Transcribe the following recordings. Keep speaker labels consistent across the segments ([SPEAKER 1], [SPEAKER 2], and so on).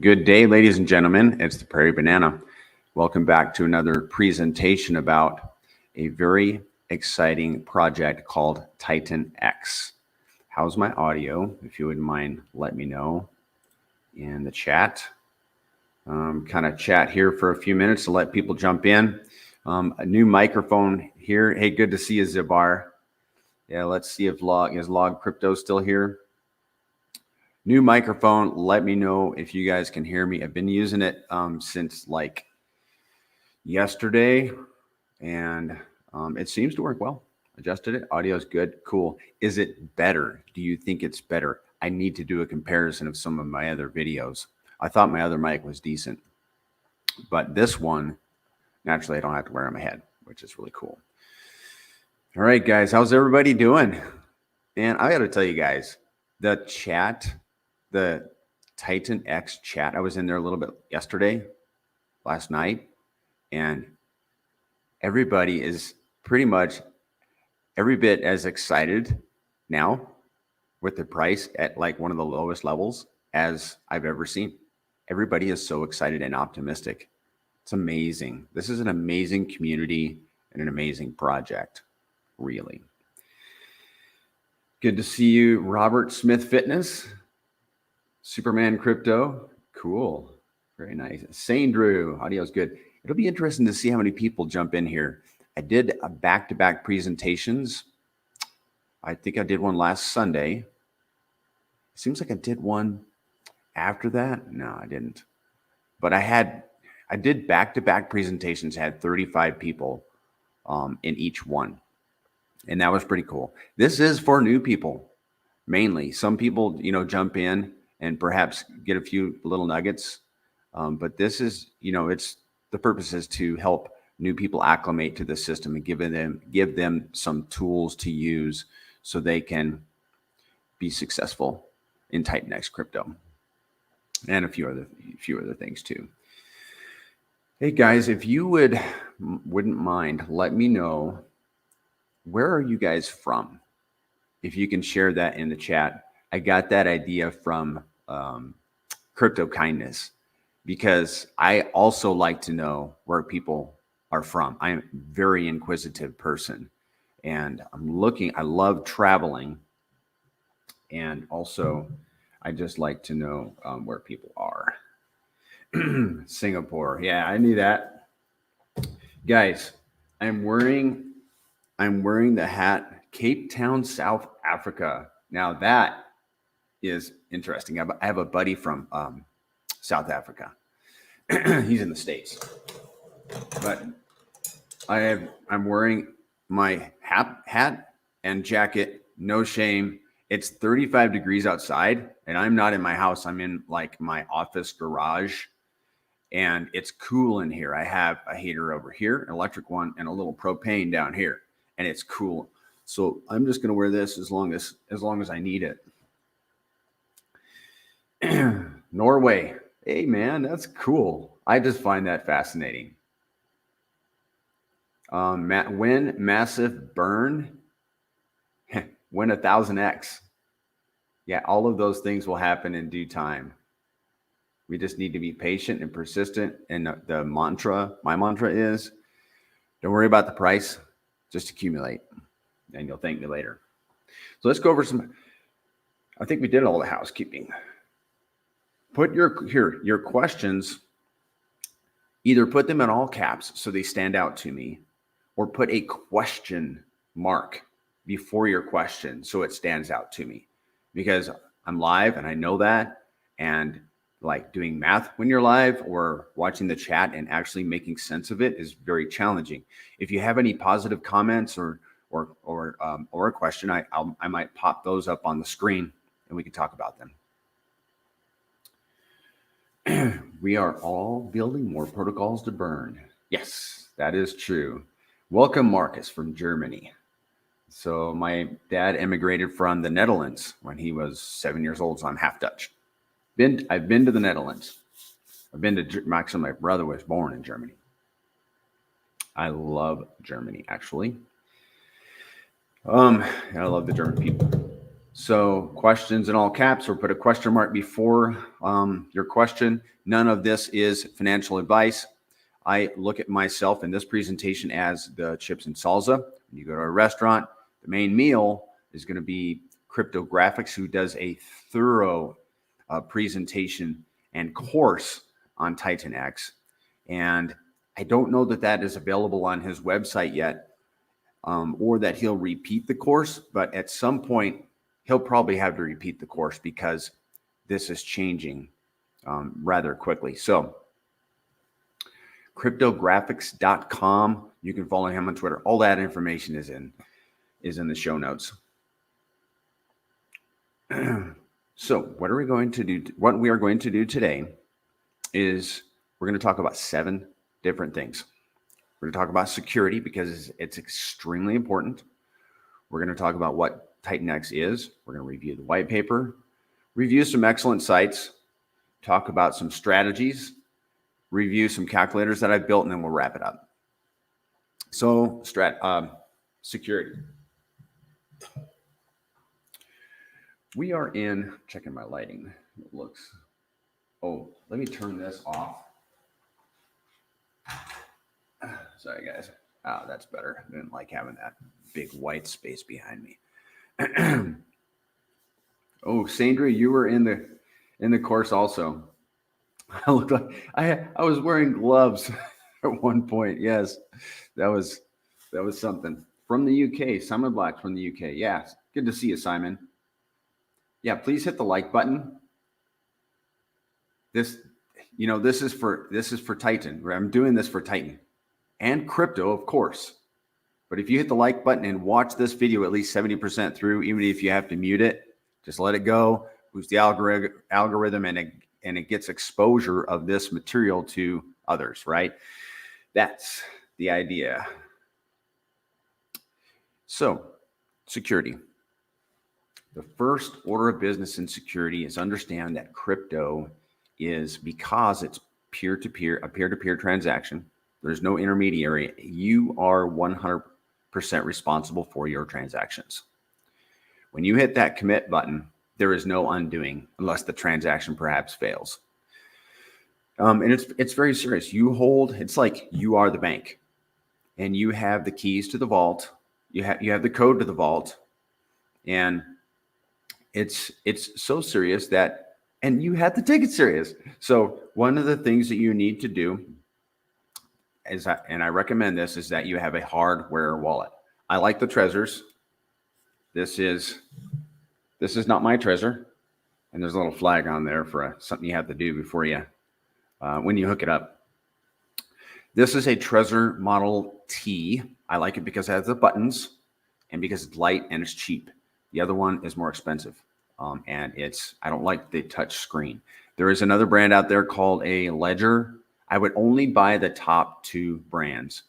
[SPEAKER 1] Good day, ladies and gentlemen. It's the Prairie Banana. Welcome back to another presentation about a very exciting project called TitanX. How's my audio? If you wouldn't mind, let me know in the chat. Kind of chat here for a few minutes to let people jump in. A new microphone here. Hey, good to see you, Zabar. Yeah, let's see if Log Crypto still here. New microphone. Let me know if you guys can hear me. I've been using it since like yesterday, and it seems to work well. Adjusted it. Audio is good. Cool. Is it better? Do you think it's better? I need to do a comparison of some of my other videos. I thought my other mic was decent, but this one, naturally, I don't have to wear it on my head, which is really cool. All right, guys, how's everybody doing? And I got to tell you guys, the chat, the TitanX chat, I was in there a little bit last night, and everybody is pretty much every bit as excited now with the price at like one of the lowest levels as I've ever seen. Everybody is so excited and optimistic. It's amazing. This is an amazing community and an amazing project, really. Good to see you, Robert Smith Fitness, Superman Crypto. Cool. Very nice. Sane Drew, audio's good. It'll be interesting to see how many people jump in here. I did a back-to-back presentations. I think I did one last Sunday. It seems like I did one after that. No, I didn't. But I did back-to-back presentations, had 35 people in each one. And that was pretty cool. This is for new people, mainly. Some people, jump in and perhaps get a few little nuggets. But this is, the purpose is to help new people acclimate to the system and give them some tools to use so they can be successful in TitanX crypto and a few other things too. Hey guys, if you wouldn't mind, let me know, where are you guys from? If you can share that in the chat. I got that idea from Crypto Kindness, because I also like to know where people are from. I'm a very inquisitive person, and I love traveling, and also I just like to know where people are. Singapore. Yeah, I knew that. Guys, I'm wearing the hat, Cape Town, South Africa. Now that is interesting. I have a buddy from South Africa. He's in the States, but I'm wearing my hat and jacket. No shame. It's 35 degrees outside, and I'm not in my house. I'm in like my office garage, and it's cool in here. I have a heater over here, an electric one, and a little propane down here, and it's cool. So I'm just going to wear this as long as I need it. Norway. Hey man, that's cool. I just find that fascinating. When massive burn, when 1000x. Yeah, all of those things will happen in due time. We just need to be patient and persistent. And my mantra is, don't worry about the price, just accumulate, and you'll thank me later. So let's go over I think we did all the housekeeping. Put your questions, either put them in all caps so they stand out to me, or put a question mark before your question so it stands out to me, because I'm live and I know that, and like doing math when you're live or watching the chat and actually making sense of it is very challenging. If you have any positive comments or a question, I might pop those up on the screen and we can talk about them. We are all building more protocols to burn. Yes, that is true. Welcome, Marcus from Germany. So my dad immigrated from the Netherlands when he was 7 years old, so I'm half Dutch. I've been to the Netherlands. I've been to, actually, my brother was born in Germany. I love Germany, actually. I love the German people. So questions in all caps, or put a question mark before your question. None of this is financial advice. I look at myself in this presentation as the chips and salsa. When you go to a restaurant, the main meal is going to be Crypto GRFX, who does a thorough presentation and course on TitanX. And I don't know that that is available on his website yet, or that he'll repeat the course, but at some point he'll probably have to repeat the course because this is changing rather quickly. So cryptographics.com, you can follow him on Twitter. All that information is in the show notes. So what are we going to do? What we are going to do today is we're going to talk about 7 different things. We're going to talk about security because it's extremely important. We're going to talk about what TitanX is. We're going to review the white paper, review some excellent sites, talk about some strategies, review some calculators that I've built, and then we'll wrap it up. So security. We are in, checking my lighting. It looks, oh, let me turn this off. Sorry, guys. Oh, that's better. I didn't like having that big white space behind me. Oh, Sandra, you were in the course also. I looked like I was wearing gloves at one point. Yes, that was something. From the UK, Simon Black from the UK. Yeah, good to see you, Simon. Yeah, please hit the like button. This is for Titan. I'm doing this for Titan and crypto, of course. But if you hit the like button and watch this video at least 70% through, even if you have to mute it, just let it go, boost the algorithm, and it gets exposure of this material to others, right? That's the idea. So, security. The first order of business in security is understand that crypto is, because it's peer-to-peer, a peer-to-peer transaction, there's no intermediary. You are 100% responsible for your transactions. When you hit that commit button, there is no undoing unless the transaction perhaps fails. And it's very serious. It's like you are the bank, and you have the keys to the vault. You have the code to the vault, and it's so serious that, and you have to take it serious. So one of the things that you need to do is, and I recommend this, is that you have a hardware wallet. I like the Trezors. This is not my Trezor, and there's a little flag on there for something you have to do before you when you hook it up. This is a Trezor Model T. I like it because it has the buttons and because it's light and it's cheap. The other one is more expensive, and I don't like the touch screen. There is another brand out there called a Ledger. I would only buy the top 2 brands.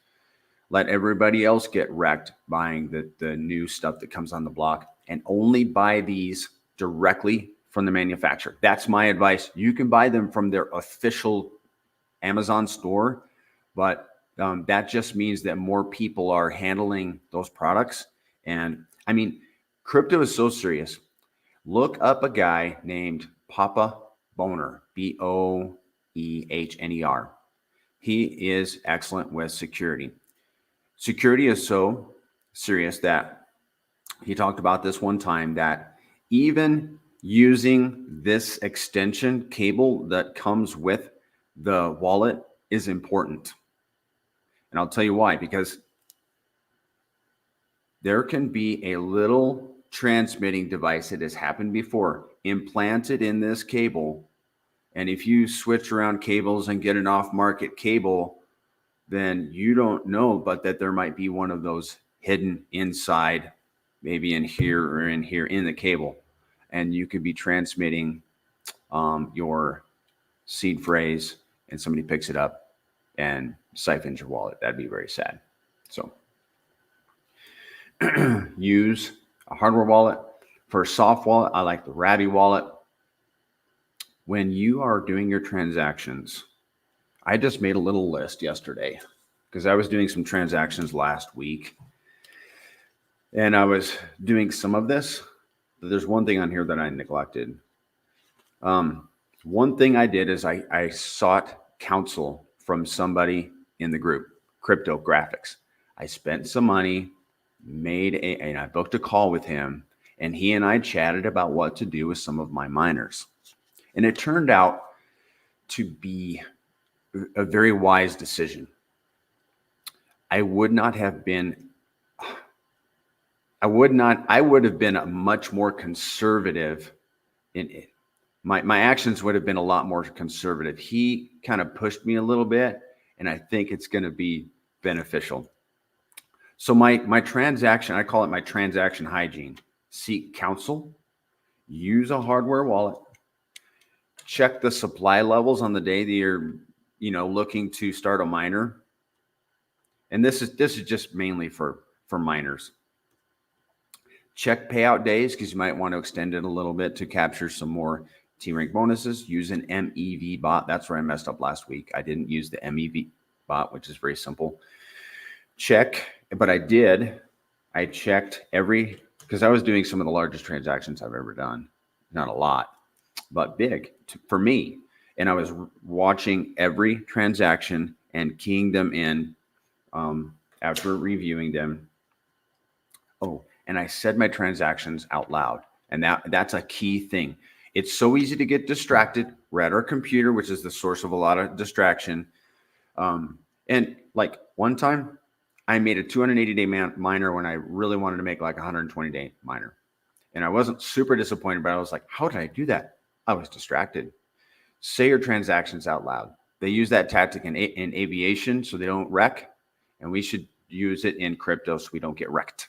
[SPEAKER 1] Let everybody else get wrecked buying the new stuff that comes on the block, and only buy these directly from the manufacturer. That's my advice. You can buy them from their official Amazon store, but that just means that more people are handling those products. And I mean, crypto is so serious. Look up a guy named Papa Boehner, Boehner. He is excellent with security. Security is so serious that he talked about this one time, that even using this extension cable that comes with the wallet is important. And I'll tell you why, because there can be a little transmitting device that has happened before implanted in this cable. And if you switch around cables and get an off-market cable, then you don't know, but that there might be one of those hidden inside, maybe in here or in here in the cable. And you could be transmitting your seed phrase, and somebody picks it up and siphons your wallet. That'd be very sad. So use a hardware wallet. For a soft wallet, I like the Rabby wallet. When you are doing your transactions, I just made a little list yesterday because I was doing some transactions last week, and I was doing some of this. there's one thing on here that I neglected. One thing I did is I sought counsel from somebody in the group, Crypto GRFX. I spent some money, and I booked a call with him, and he and I chatted about what to do with some of my miners. And it turned out to be a very wise decision. I would have been a much more conservative in it. My actions would have been a lot more conservative. He kind of pushed me a little bit, and I think it's going to be beneficial. So my transaction, I call it my transaction hygiene. Seek counsel, use a hardware wallet, check the supply levels on the day that you're, looking to start a miner. And this is just mainly for miners. Check payout days, because you might want to extend it a little bit to capture some more T-rank bonuses. Use an MEV bot. That's where I messed up last week. I didn't use the MEV bot, which is very simple. Check, but I checked because I was doing some of the largest transactions I've ever done. Not a lot, but big for me. And I was watching every transaction and keying them in after reviewing them. Oh, and I said my transactions out loud. And that's a key thing. It's so easy to get distracted. We're at our computer, which is the source of a lot of distraction. And like one time, I made a 280-day miner when I really wanted to make like a 120-day miner. And I wasn't super disappointed, but I was like, how did I do that? I was distracted. Say your transactions out loud. They use that tactic in aviation so they don't wreck. And we should use it in crypto so we don't get wrecked.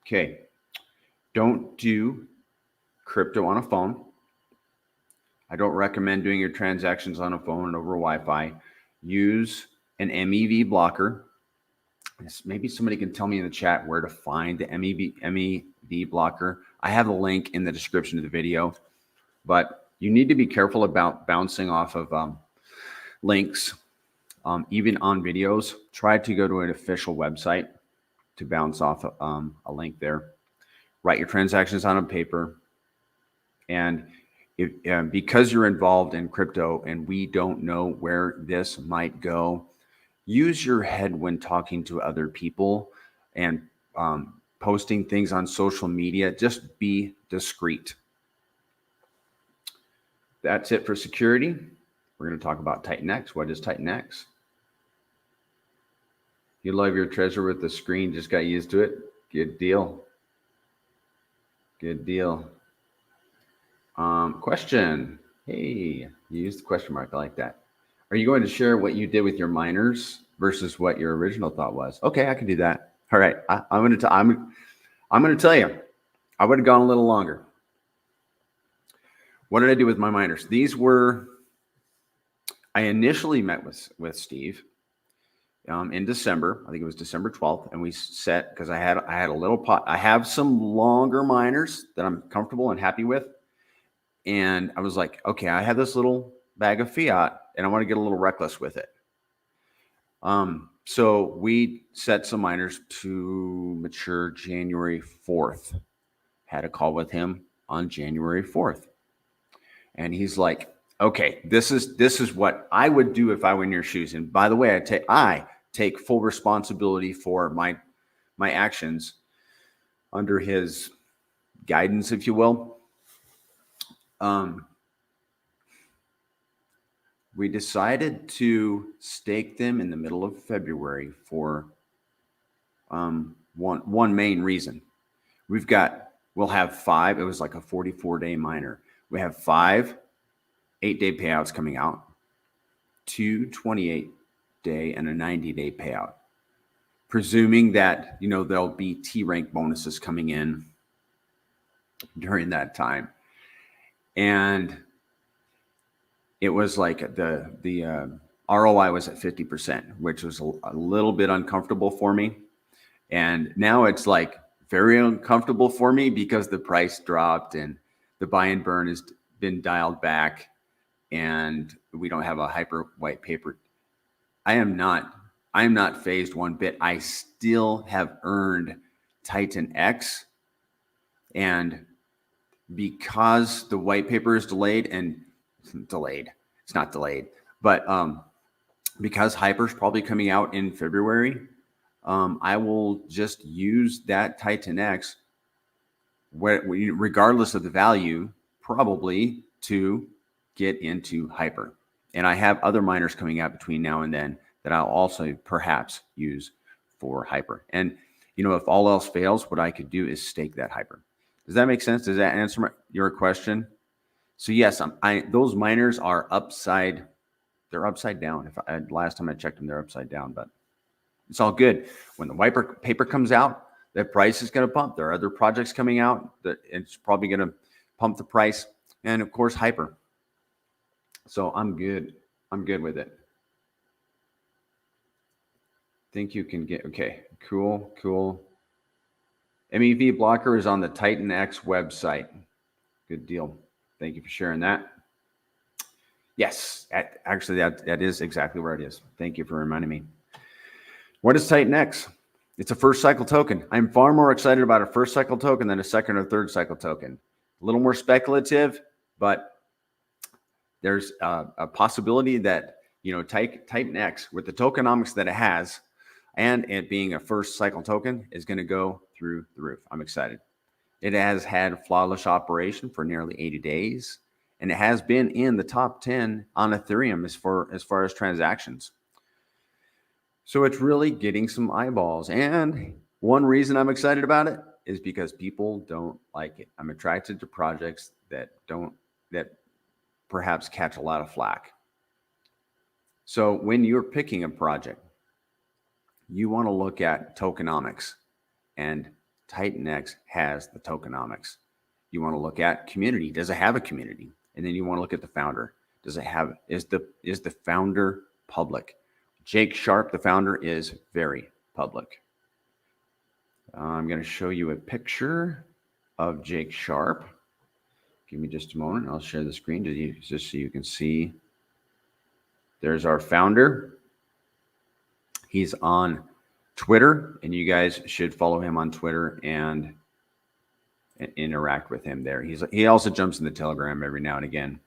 [SPEAKER 1] Okay. Don't do crypto on a phone. I don't recommend doing your transactions on a phone over Wi-Fi. Use an MEV blocker. Maybe somebody can tell me in the chat where to find the MEV blocker. I have a link in the description of the video, but you need to be careful about bouncing off of links. Even on videos, try to go to an official website to bounce off a link there. Write your transactions on a paper. And because you're involved in crypto and we don't know where this might go, use your head when talking to other people and posting things on social media. Just be discreet. That's it for security. We're going to talk about TitanX. What is TitanX? You love your treasure with the screen, just got used to it. Good deal. Good deal. Question. Hey, you used the question mark. I like that. Are you going to share what you did with your miners versus what your original thought was? Okay, I can do that. All right, I'm going to tell you. I would have gone a little longer. What did I do with my miners? I initially met with Steve in December. I think it was December 12th, and we set, because I had a little pot. I have some longer miners that I'm comfortable and happy with. And I was like, okay, I have this little bag of fiat and I want to get a little reckless with it. So we set some miners to mature January 4th. Had a call with him on January 4th. And he's like, okay, this is what I would do if I were in your shoes. And by the way, I take full responsibility for my actions under his guidance, if you will. We decided to stake them in the middle of February for one main reason. We'll have 5. It was like a 44-day miner. We have 5 8-day payouts coming out, 2 28-day and a 90-day payout, presuming that there'll be T-rank bonuses coming in during that time. And it was like the ROI was at 50%, which was a little bit uncomfortable for me. And now it's like very uncomfortable for me because the price dropped and the buy and burn has been dialed back and we don't have a hyper white paper. I am not phased one bit. I still have earned TitanX And because the white paper is delayed, it's not delayed, but because Hyper's probably coming out in February, I will just use that TitanX, regardless of the value, probably to get into Hyper. And I have other miners coming out between now and then that I'll also perhaps use for Hyper. And, if all else fails, what I could do is stake that Hyper. Does that make sense? Does that answer your question? So yes, those miners are upside. They're upside down. Last time I checked them, they're upside down, but it's all good. When the white paper comes out, that price is going to pump. There are other projects coming out that it's probably going to pump the price, and of course, Hyper. So I'm good. I'm good with it. Think you can get, okay, cool. MEV blocker is on the TitanX website. Good deal. Thank you for sharing that. Yes, actually, that is exactly where it is. Thank you for reminding me. What is TitanX? It's a first cycle token. I'm far more excited about a first cycle token than a second or third cycle token. A little more speculative, but there's a possibility that, TitanX, with the tokenomics that it has, and it being a first cycle token, is going to go through the roof. I'm excited. It has had flawless operation for nearly 80 days, and it has been in the top 10 on Ethereum as far as transactions. So it's really getting some eyeballs. And one reason I'm excited about it is because people don't like it. I'm attracted to projects that perhaps catch a lot of flack. So when you're picking a project, you want to look at tokenomics, and TitanX has the tokenomics. You want to look at community. Does it have a community? And then you want to look at the founder. Is the founder public? Jake Sharp, the founder, is very public. I'm going to show you a picture of Jake Sharp. Give me just a moment. I'll share the screen just so you can see. There's our founder. He's on Twitter, and you guys should follow him on Twitter and interact with him there. He also jumps in the Telegram every now and again.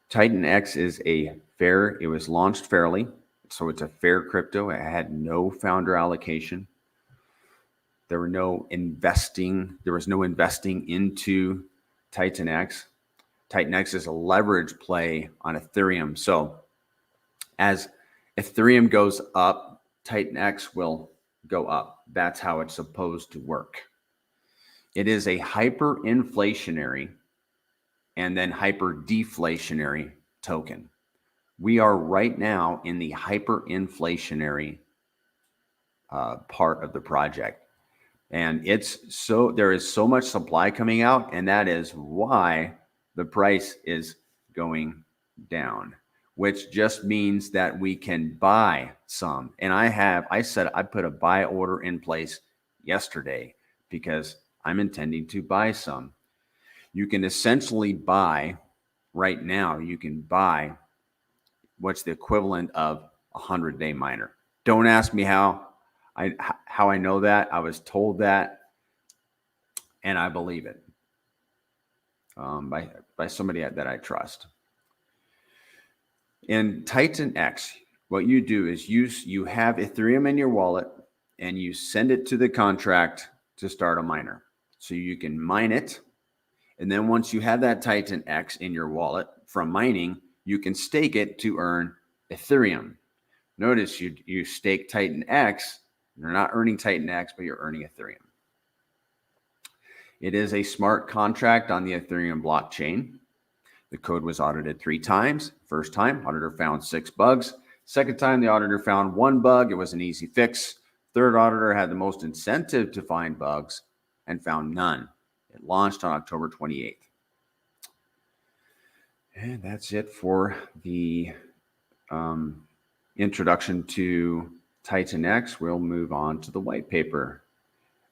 [SPEAKER 1] TitanX is it was launched fairly, so it's a fair crypto. It had no founder allocation. There was no investing into TitanX. TitanX is a leverage play on Ethereum. So as Ethereum goes up, TitanX will go up. That's how it's supposed to work. It is a hyperinflationary and then hyperdeflationary token. We are right now in the hyperinflationary part of the project. And there is so much supply coming out, and that is why the price is going down, which just means that we can buy some. And I said I put a buy order in place yesterday because I'm intending to buy some. You can essentially buy right now, what's the equivalent of a 100-day miner. Don't ask me how I know that. I was told that, and I believe it by somebody that I trust. In TitanX, what you do is you have Ethereum in your wallet, and you send it to the contract to start a miner. So you can mine it, and then once you have that TitanX in your wallet from mining, you can stake it to earn Ethereum. Notice you stake TitanX. You're not earning TitanX, but you're earning Ethereum. It is a smart contract on the Ethereum blockchain. The code was audited 3 times. First time, auditor found 6 bugs. Second time, the auditor found 1 bug. It was an easy fix. Third auditor had the most incentive to find bugs and found none. It launched on October 28th. And that's it for the introduction to TitanX. We'll move on to the white paper.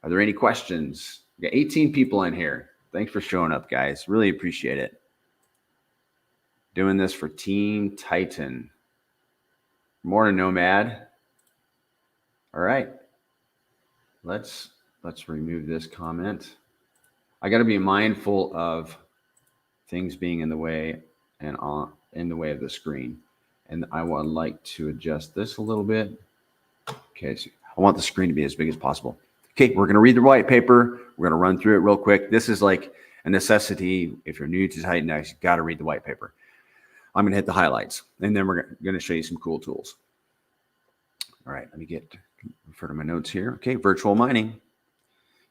[SPEAKER 1] Are there any questions? We got 18 people in here. Thanks for showing up, guys. Really appreciate it. Doing this for Team Titan. Morning, Nomad. All right. Let's let's remove this comment. I got to be mindful of things being in the way and in the way of the screen. And I would like to adjust this a little bit. Okay, so I want the screen to be as big as possible. Okay, we're going to read the white paper. We're going to run through it real quick. This is like a necessity. If you're new to TitanX, you got to read the white paper. I'm going to hit the highlights, and then we're going to show you some cool tools. All right, let me refer to my notes here. Okay, virtual mining.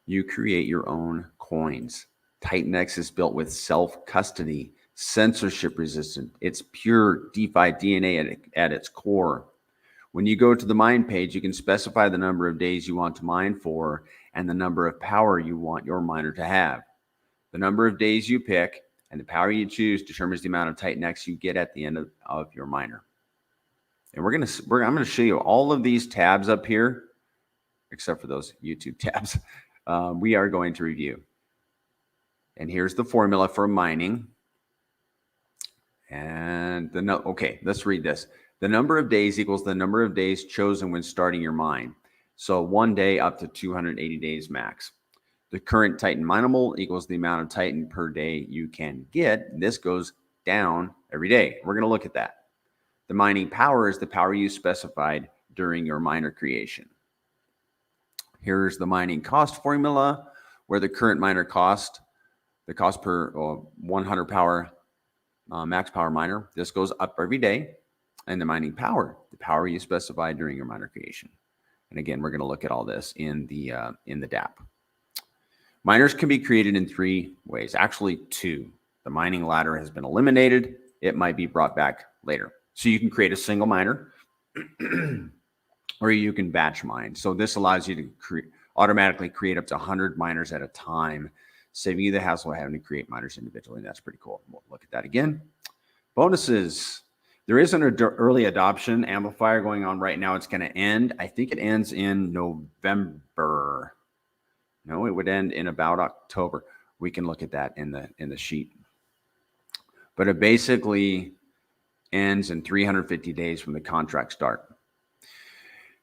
[SPEAKER 1] You create your own coins. TitanX is built with self-custody, censorship resistant. It's pure DeFi DNA at its core. When you go to the mine page, you can specify the number of days you want to mine for and the number of power you want your miner to have. The number of days you pick and the power you choose determines the amount of TitanX you get at the end of your miner. And I'm going to show you all of these tabs up here, except for those YouTube tabs. We are going to review. And here's the formula for mining. And okay, let's read this. The number of days equals the number of days chosen when starting your mine. So 1 day up to 280 days max. The current Titan mineable equals the amount of Titan per day you can get. This goes down every day. We're going to look at that. The mining power is the power you specified during your miner creation. Here's the mining cost formula, where the current miner cost, the cost per 100 power max power miner, this goes up every day. And the mining power, the power you specified during your miner creation. And again, we're going to look at all this in the DApp. Miners can be created in 3 ways, actually 2. The mining ladder has been eliminated. It might be brought back later. So you can create a single miner or you can batch mine. So this allows you to automatically create up to 100 miners at a time, saving you the hassle of having to create miners individually. And that's pretty cool. We'll look at that again. Bonuses. There is an early adoption amplifier going on right now. It's going to end. I think it ends in November. No, it would end in about October. We can look at that in the sheet. But it basically ends in 350 days from the contract start.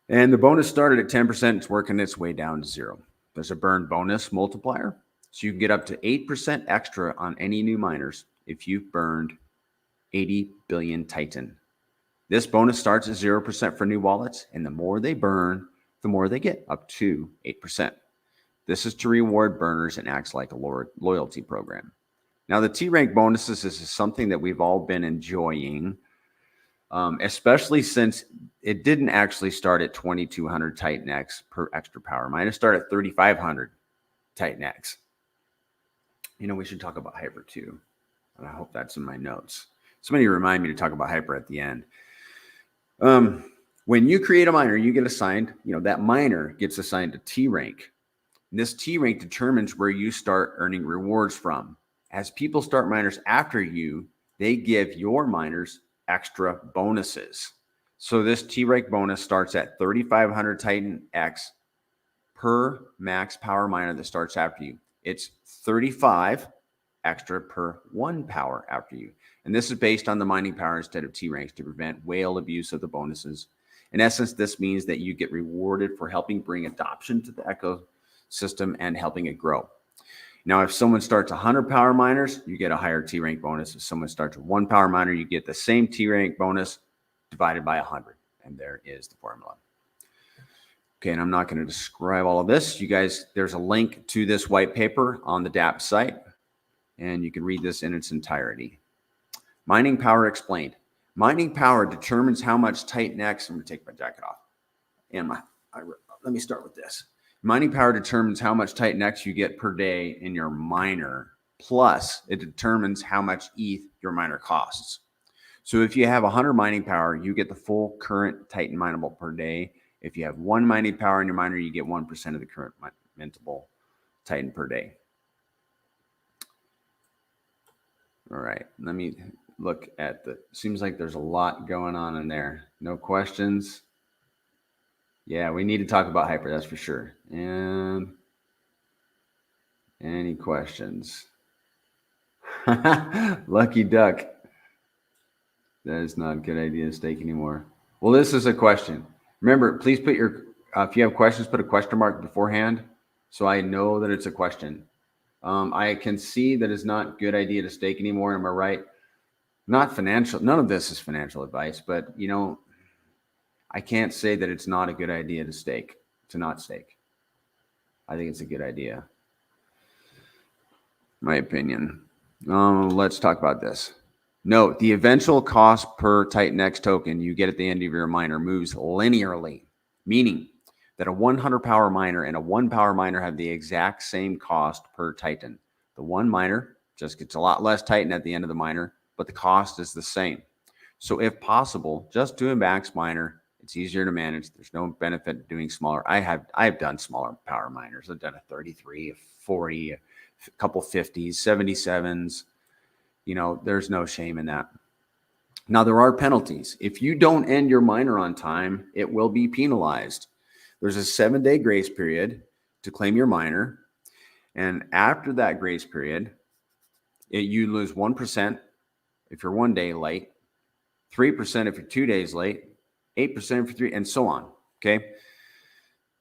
[SPEAKER 1] And the bonus started at 10%. It's working its way down to 0. There's a burn bonus multiplier. So you can get up to 8% extra on any new miners if you've burned 80 billion Titan. This bonus starts at 0% for new wallets, and the more they burn, the more they get, up to 8%. This is to reward burners and acts like a loyalty program. Now, the T-rank bonuses, this is something that we've all been enjoying, especially since it didn't actually start at 2,200 TitanX per extra power mine. It started at 3,500 TitanX. You know, we should talk about Hyper too. And I hope that's in my notes. Somebody remind me to talk about Hyper at the end. When you create a miner, you get assigned, that miner gets assigned a T rank. And this T rank determines where you start earning rewards from. As people start miners after you, they give your miners extra bonuses. So this T rank bonus starts at 3,500 TitanX per max power miner that starts after you. It's 35 extra per 1 power after you. And this is based on the mining power instead of T ranks to prevent whale abuse of the bonuses. In essence, this means that you get rewarded for helping bring adoption to the ecosystem and helping it grow. Now, if someone starts 100 power miners, you get a higher T rank bonus. If someone starts with 1 power miner, you get the same T rank bonus divided by 100. And there is the formula. Okay, and I'm not going to describe all of this. You guys, there's a link to this white paper on the DApp site, and you can read this in its entirety. Mining power explained. Mining power determines how much TitanX, I'm going to take my jacket off. And let me start with this. Mining power determines how much TitanX you get per day in your miner. Plus, it determines how much ETH your miner costs. So if you have 100 mining power, you get the full current Titan mineable per day. If you have 1 mining power in your miner, you get 1% of the current mintable Titan per day. All right, let me look at seems like there's a lot going on in there. No questions? Yeah, we need to talk about Hyper, that's for sure. And any questions? Lucky duck. That is not a good idea to stake anymore. Well, this is a question. Remember, please put if you have questions, put a question mark beforehand So I know that it's a question. I can see that it's not a good idea to stake anymore. Am I right? Not financial. None of this is financial advice, but I can't say that it's not a good idea to not stake. I think it's a good idea. My opinion. Let's talk about this. Note, the eventual cost per TitanX token you get at the end of your miner moves linearly, meaning that a 100 power miner and a 1 power miner have the exact same cost per Titan. The one miner just gets a lot less Titan at the end of the miner, but the cost is the same. So if possible, just do a max miner. It's easier to manage. There's no benefit doing smaller. I've done smaller power miners. I've done a 33, a 40, a couple 50s, 77s. There's no shame in that. Now, there are penalties. If you don't end your miner on time, it will be penalized. There's a 7-day grace period to claim your miner. And after that grace period, you lose 1% if you're 1 day late, 3% if you're 2 days late, 8% for 3, and so on. Okay.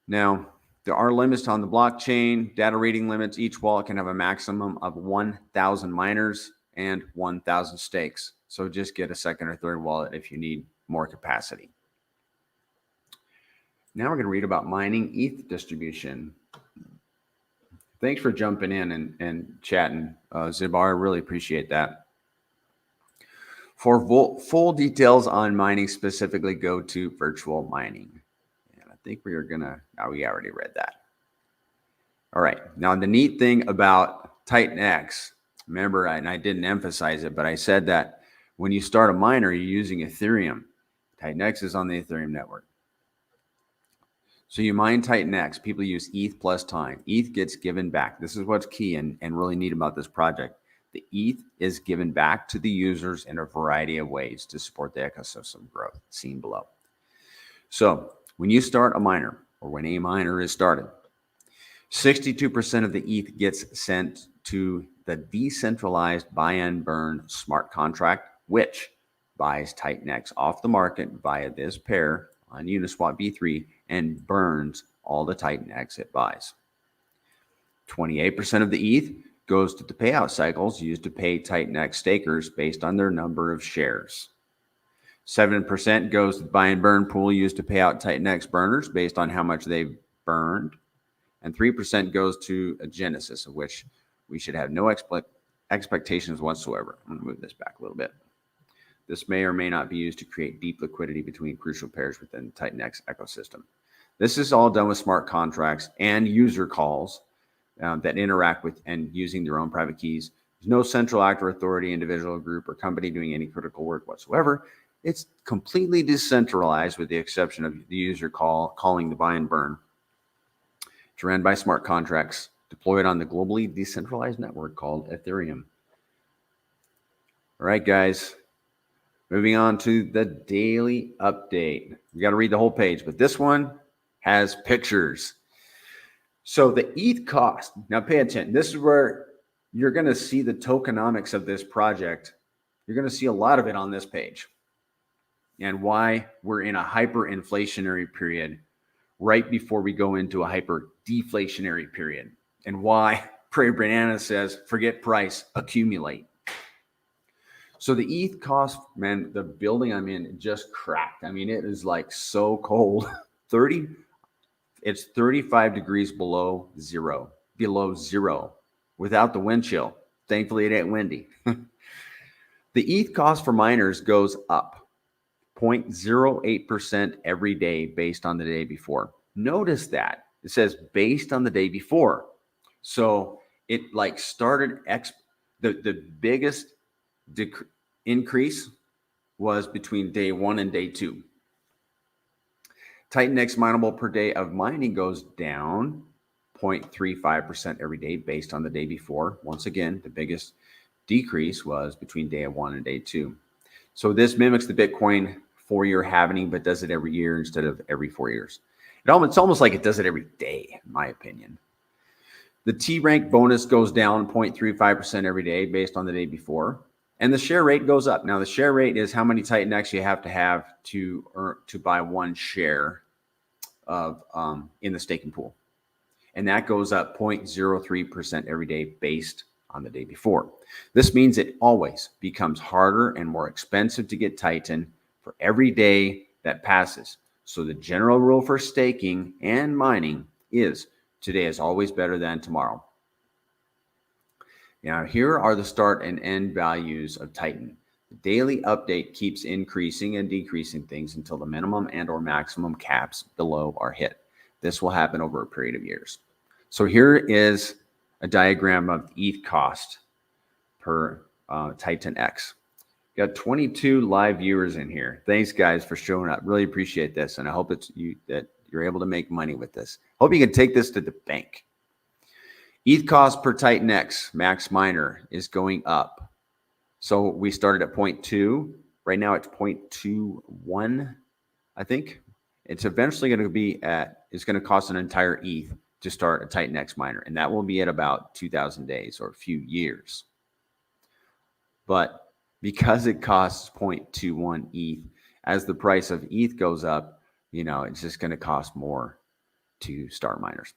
[SPEAKER 1] Now, there are limits on the blockchain, data reading limits. Each wallet can have a maximum of 1,000 miners and 1,000 stakes. So just get a second or third wallet if you need more capacity. Now we're going to read about mining ETH distribution. Thanks for jumping in and chatting, Zibar. I really appreciate that. For full details on mining specifically, go to virtual mining. And I think we are going to, we already read that. All right. Now, the neat thing about TitanX, remember, and I didn't emphasize it, but I said that when you start a miner, you're using Ethereum. TitanX is on the Ethereum network. So you mine TitanX, people use ETH plus time. ETH gets given back. This is what's key and really neat about this project. The ETH is given back to the users in a variety of ways to support the ecosystem growth, seen below. So when you start a miner, or when a miner is started, 62% of the ETH gets sent to the decentralized buy and burn smart contract, which buys TitanX off the market via this pair on Uniswap V3 and burns all the TitanX it buys. 28% of the ETH goes to the payout cycles used to pay TitanX stakers based on their number of shares. 7% goes to the buy and burn pool used to pay out TitanX burners based on how much they've burned. And 3% goes to a genesis, of which we should have no expectations whatsoever. I'm going to move this back a little bit. This may or may not be used to create deep liquidity between crucial pairs within the TitanX ecosystem. This is all done with smart contracts and user calls that interact with and using their own private keys. There's no central actor, authority, individual, group, or company doing any critical work whatsoever. It's completely decentralized with the exception of the user calling the buy and burn. It's ran by smart contracts deployed on the globally decentralized network called Ethereum. All right, guys. Moving on to the daily update. You got to read the whole page, but this one has pictures. So the ETH cost, now pay attention. This is where you're going to see the tokenomics of this project. You're going to see a lot of it on this page and why we're in a hyperinflationary period right before we go into a hyper deflationary period, and why Prairie Banana says, forget price, accumulate. So the ETH cost, man, the building I'm in just cracked. I mean, it is like so cold. It's 35 degrees below zero, without the wind chill. Thankfully, it ain't windy. The ETH cost for miners goes up 0.08% every day based on the day before. Notice that it says based on the day before. So it like started the biggest increase was between day 1 and day 2. TitanX mineable per day of mining goes down 0.35% every day based on the day before. Once again, the biggest decrease was between day 1 and day 2. So this mimics the Bitcoin 4-year halving, but does it every year instead of every 4 years. It's almost like it does it every day, in my opinion. The T-rank bonus goes down 0.35% every day based on the day before. And the share rate goes up. Now, the share have is how many TitanX you have to buy one share of in the staking pool. and that goes up 0.03% every day based on the day before. This means it always becomes harder and more expensive to get Titan for every day that passes. So the general rule for staking and mining is today is always better than tomorrow. Now, here are the start and end values of Titan. The daily update keeps increasing and decreasing things until the minimum and or maximum caps below are hit. This will happen over a period of years. So here is a diagram of ETH cost per TitanX. Got 22 live viewers in here. Thanks, guys, for showing up. Really appreciate this, and I hope that you're able to make money with this. Hope you can take this to the bank. ETH cost per TitanX max miner is going up. So we started at 0.2. Right now it's 0.21, I think. It's eventually going to be it's going to cost an entire ETH to start a TitanX miner, and that will be at about 2,000 days or a few years. But because it costs 0.21 ETH, as the price of ETH goes up, it's just going to cost more to start miners.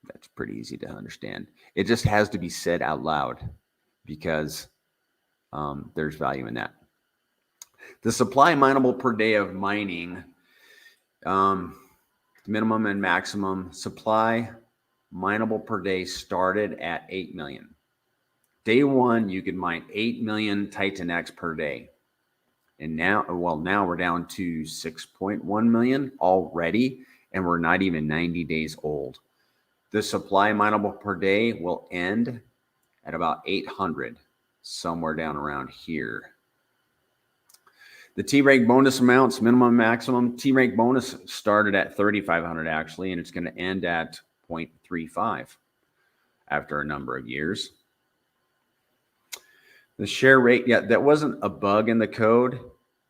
[SPEAKER 1] That's pretty easy to understand. It just has to be said out loud because there's value in that. The supply mineable per day of mining, minimum and maximum supply mineable per day started at 8 million. Day one, you could mine 8 million TitanX per day. And now we're down to 6.1 million already, and we're not even 90 days old. The supply mineable per day will end at about 800, somewhere down around here. The T-Rank bonus amounts, minimum, maximum. T-Rank bonus started at 3,500 actually, and it's going to end at 0.35 after a number of years. The share rate, that wasn't a bug in the code.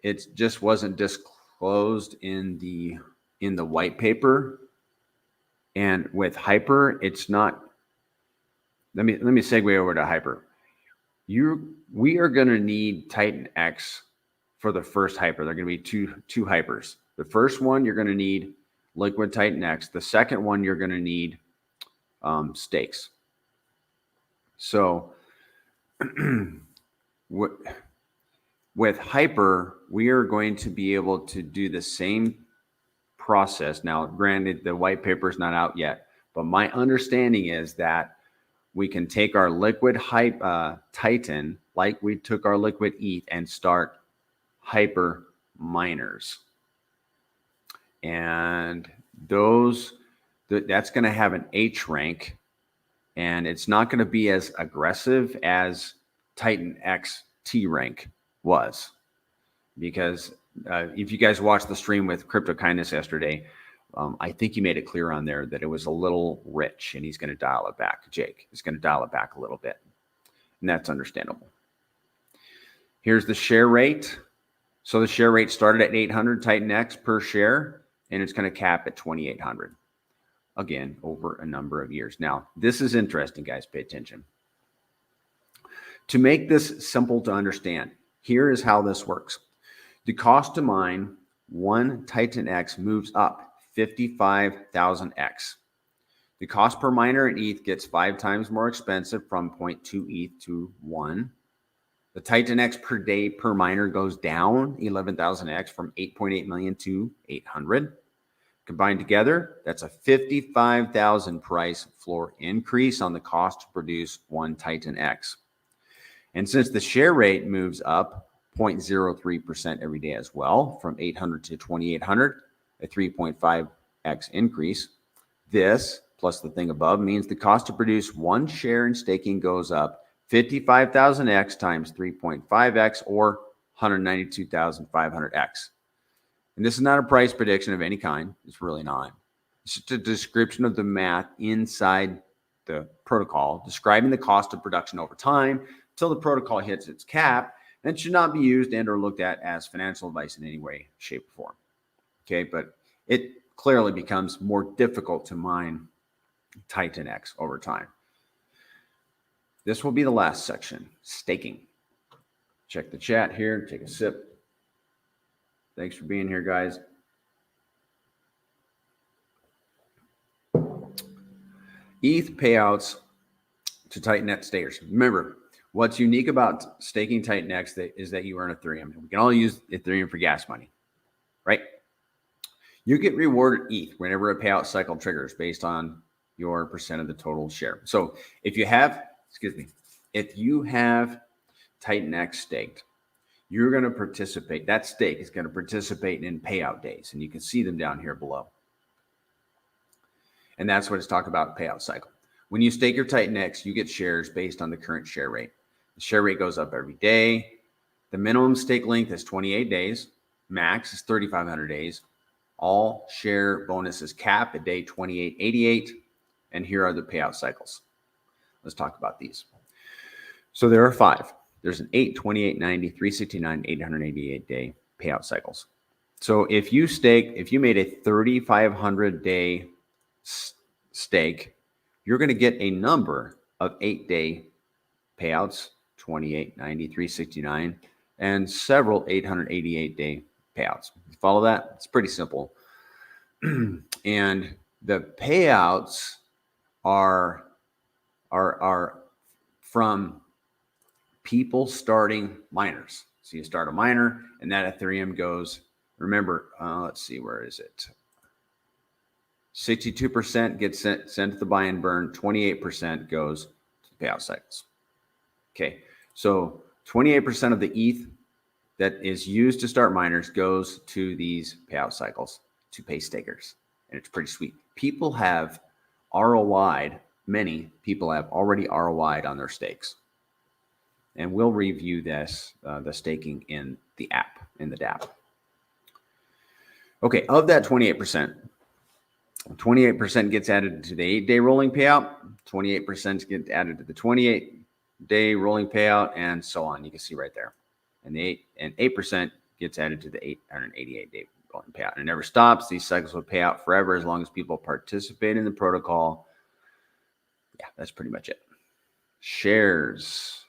[SPEAKER 1] It just wasn't disclosed in the white paper. And with Hyper, it's not. Let me segue over to Hyper. We are going to need TitanX for the first Hyper. There are going to be two Hypers. The first one, you're going to need liquid TitanX. The second one, you're going to need stakes. So with Hyper, we are going to be able to do the same process. Now, granted, the white paper is not out yet, but my understanding is that we can take our liquid Titan, like we took our liquid ETH, and start Hyper miners. And that's going to have an H rank, and it's not going to be as aggressive as TitanX T rank was, because if you guys watched the stream with Crypto Kindness yesterday, I think he made it clear on there that it was a little rich, and he's going to dial it back. Jake is going to dial it back a little bit, and that's understandable. Here's the share rate. So the share rate started at 800 TitanX per share, and it's going to cap at 2,800. Again, over a number of years. Now, this is interesting, guys. Pay attention. To make this simple to understand, here is how this works. The cost to mine one TitanX moves up 55,000x. The cost per miner in ETH gets 5 times more expensive from 0.2 ETH to 1. The TitanX per day per miner goes down 11,000x from 8.8 million to 800. Combined together, that's a 55,000 price floor increase on the cost to produce one TitanX. And since the share rate moves up 0.03% every day as well, from 800 to 2,800, a 3.5x increase, this plus the thing above means the cost to produce one share in staking goes up 55,000x times 3.5x, or 192,500x. And this is not a price prediction of any kind. It's really not. It's just a description of the math inside the protocol, describing the cost of production over time until the protocol hits its cap, and should not be used and or looked at as financial advice in any way, shape, or form. Okay, but it clearly becomes more difficult to mine TitanX over time. This will be the last section, staking. Check the chat here, take a sip. Thanks for being here, guys. ETH payouts to TitanX stakers. Remember, what's unique about staking TitanX is that you earn Ethereum. We can all use Ethereum for gas money, right? You get rewarded ETH whenever a payout cycle triggers based on your percent of the total share. So if you have, if you have TitanX staked, you're going to participate. That stake is going to participate in payout days, and you can see them down here below. And that's what it's talking about, payout cycle. When you stake your TitanX, you get shares based on the current share rate. The share rate goes up every day. The minimum stake length is 28 days. Max is 3,500 days. All share bonuses cap at day 2888. And here are the payout cycles. Let's talk about these. So there are 5. There's an 8, 28, 90, 369, 888 day payout cycles. So if you made a 3,500 day stake, you're going to get a number of 8-day payouts, 28, 90, 369, and several 888-day payouts. Follow that? It's pretty simple. And the payouts are from people starting miners. So you start a miner, and that Ethereum goes, remember, let's see, where is it? 62% gets sent to the buy and burn, 28% goes to the payout cycles. Okay, so 28% of the ETH that is used to start miners goes to these payout cycles to pay stakers. And it's pretty sweet. People have ROI'd, many people have already ROI'd on their stakes. And we'll review this, the staking in the app, in the DApp. Okay, of that 28%, 28% gets added to the 8-day rolling payout, 28% gets added to the 28-day rolling payout, and so on. You can see right there. And 8% gets added to the 888-day rolling payout. And it never stops. These cycles will pay out forever as long as people participate in the protocol. Yeah, that's pretty much it. Shares.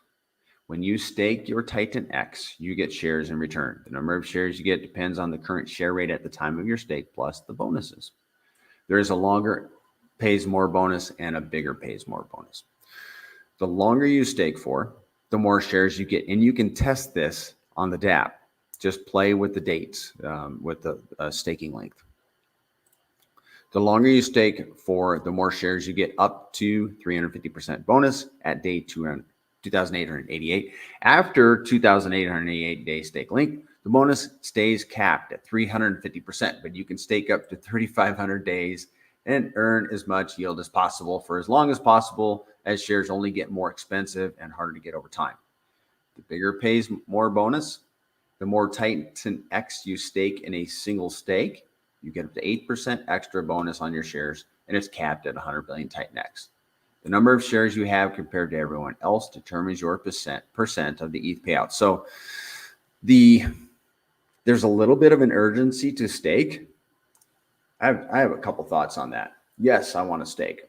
[SPEAKER 1] When you stake your TitanX, you get shares in return. The number of shares you get depends on the current share rate at the time of your stake plus the bonuses. There is a longer pays more bonus and a bigger pays more bonus. The longer you stake for, the more shares you get. And you can test this on the DApp. Just play with the dates, with the staking length. The longer you stake for, the more shares you get, up to 350% bonus at day 2,888. After 2,888 day stake length, the bonus stays capped at 350%, but you can stake up to 3,500 days and earn as much yield as possible for as long as possible, as shares only get more expensive and harder to get over time. The bigger pays more bonus, the more TitanX you stake in a single stake, you get up to 8% extra bonus on your shares, and it's capped at 100 billion TitanX. The number of shares you have compared to everyone else determines your percent of the ETH payout. So there's a little bit of an urgency to stake. I have a couple thoughts on that. Yes, I want to stake.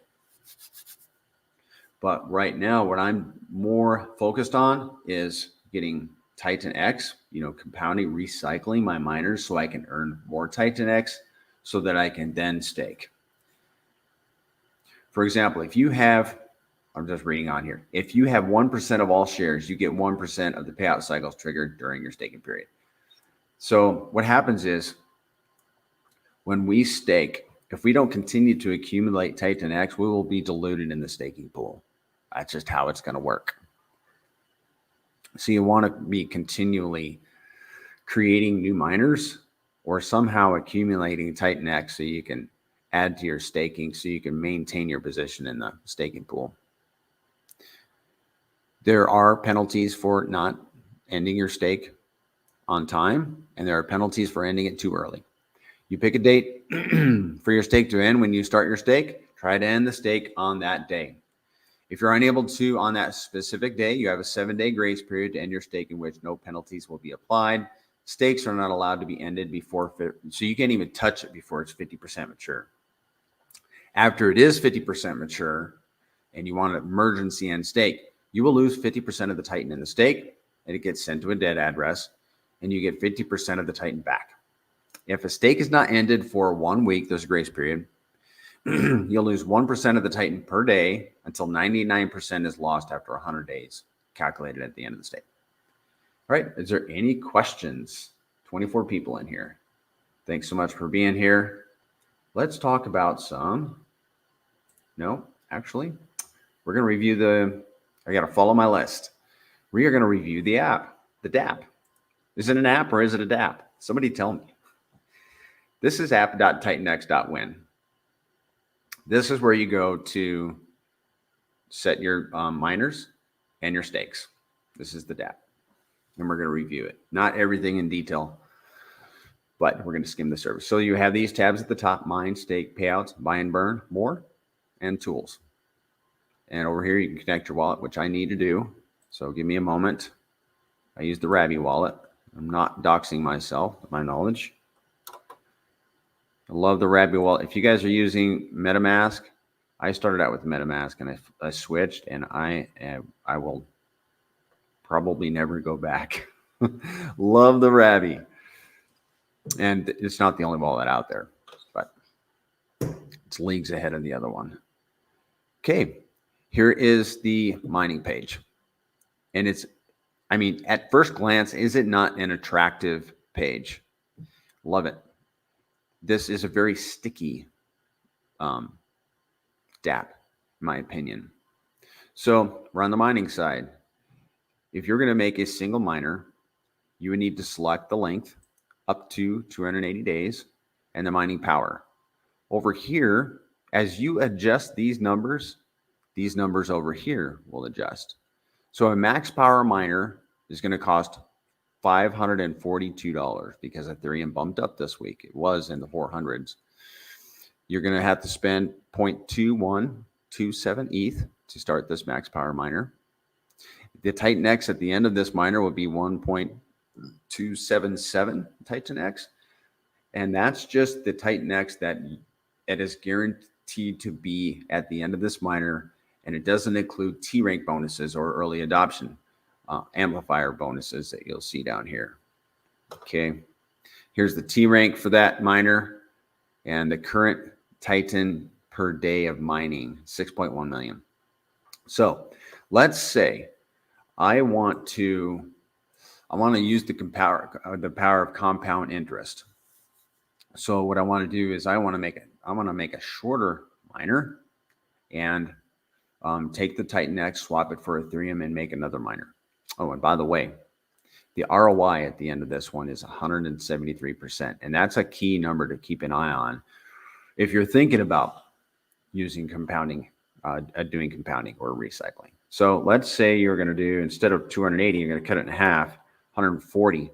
[SPEAKER 1] But right now, what I'm more focused on is getting TitanX, compounding, recycling my miners so I can earn more TitanX so that I can then stake. For example, if you have, I'm just reading on here, if you have 1% of all shares, you get 1% of the payout cycles triggered during your staking period. So what happens is when we stake, if we don't continue to accumulate TitanX, we will be diluted in the staking pool. That's just how it's going to work. So you want to be continually creating new miners or somehow accumulating TitanX so you can add to your staking so you can maintain your position in the staking pool. There are penalties for not ending your stake on time, and there are penalties for ending it too early. You pick a date for your stake to end. When you start your stake, try to end the stake on that day. If you're unable to on that specific day, you have a 7-day grace period to end your stake in which no penalties will be applied. Stakes are not allowed to be ended before, so you can't even touch it before it's 50% mature. After it is 50% mature and you want an emergency end stake, you will lose 50% of the Titan in the stake, and it gets sent to a dead address, and you get 50% of the Titan back. If a stake is not ended for 1 week, there's a grace period. You'll lose 1% of the Titan per day until 99% is lost after 100 days, calculated at the end of the state. All right, is there any questions? 24 people in here. Thanks so much for being here. Let's talk about no, actually, we're going to review I got to follow my list. We are going to review the app, the DApp. Is it an app or is it a DApp? Somebody tell me. This is app.titanx.win. This is where you go to set your miners and your stakes. This is the DApp. And we're going to review it. Not everything in detail, but we're going to skim the service. So you have these tabs at the top: mine, stake, payouts, buy and burn, more, and tools. And over here, you can connect your wallet, which I need to do. So give me a moment. I use the Rabby wallet. I'm not doxing myself, to my knowledge. I love the Rabby wallet. If you guys are using MetaMask, I started out with MetaMask and I switched, and I will probably never go back. Love the Rabby. And it's not the only wallet out there, but it's leagues ahead of the other one. Okay, here is the mining page. And at first glance, is it not an attractive page? Love it. This is a very sticky DApp, in my opinion. So we're on the mining side. If you're going to make a single miner, you would need to select the length up to 280 days and the mining power. Over here, as you adjust these numbers over here will adjust. So a max power miner is going to cost $542 because Ethereum bumped up this week. It was in the 400s. You're going to have to spend 0.2127 ETH to start this max power miner. The TitanX at the end of this miner will be 1.277 TitanX. And that's just the TitanX that is guaranteed to be at the end of this miner. And it doesn't include T-rank bonuses or early adoption amplifier bonuses that you'll see down here. Okay, here's the T-rank for that miner and the current Titan per day of mining, 6.1 million. So let's say I want to use the power of compound interest. So what I want to do is I want to make a shorter miner and take the TitanX, swap it for Ethereum, and make another miner. Oh, and by the way, the ROI at the end of this one is 173%. And that's a key number to keep an eye on if you're thinking about using compounding, doing compounding or recycling. So let's say you're going to do, instead of 280, you're going to cut it in half, 140.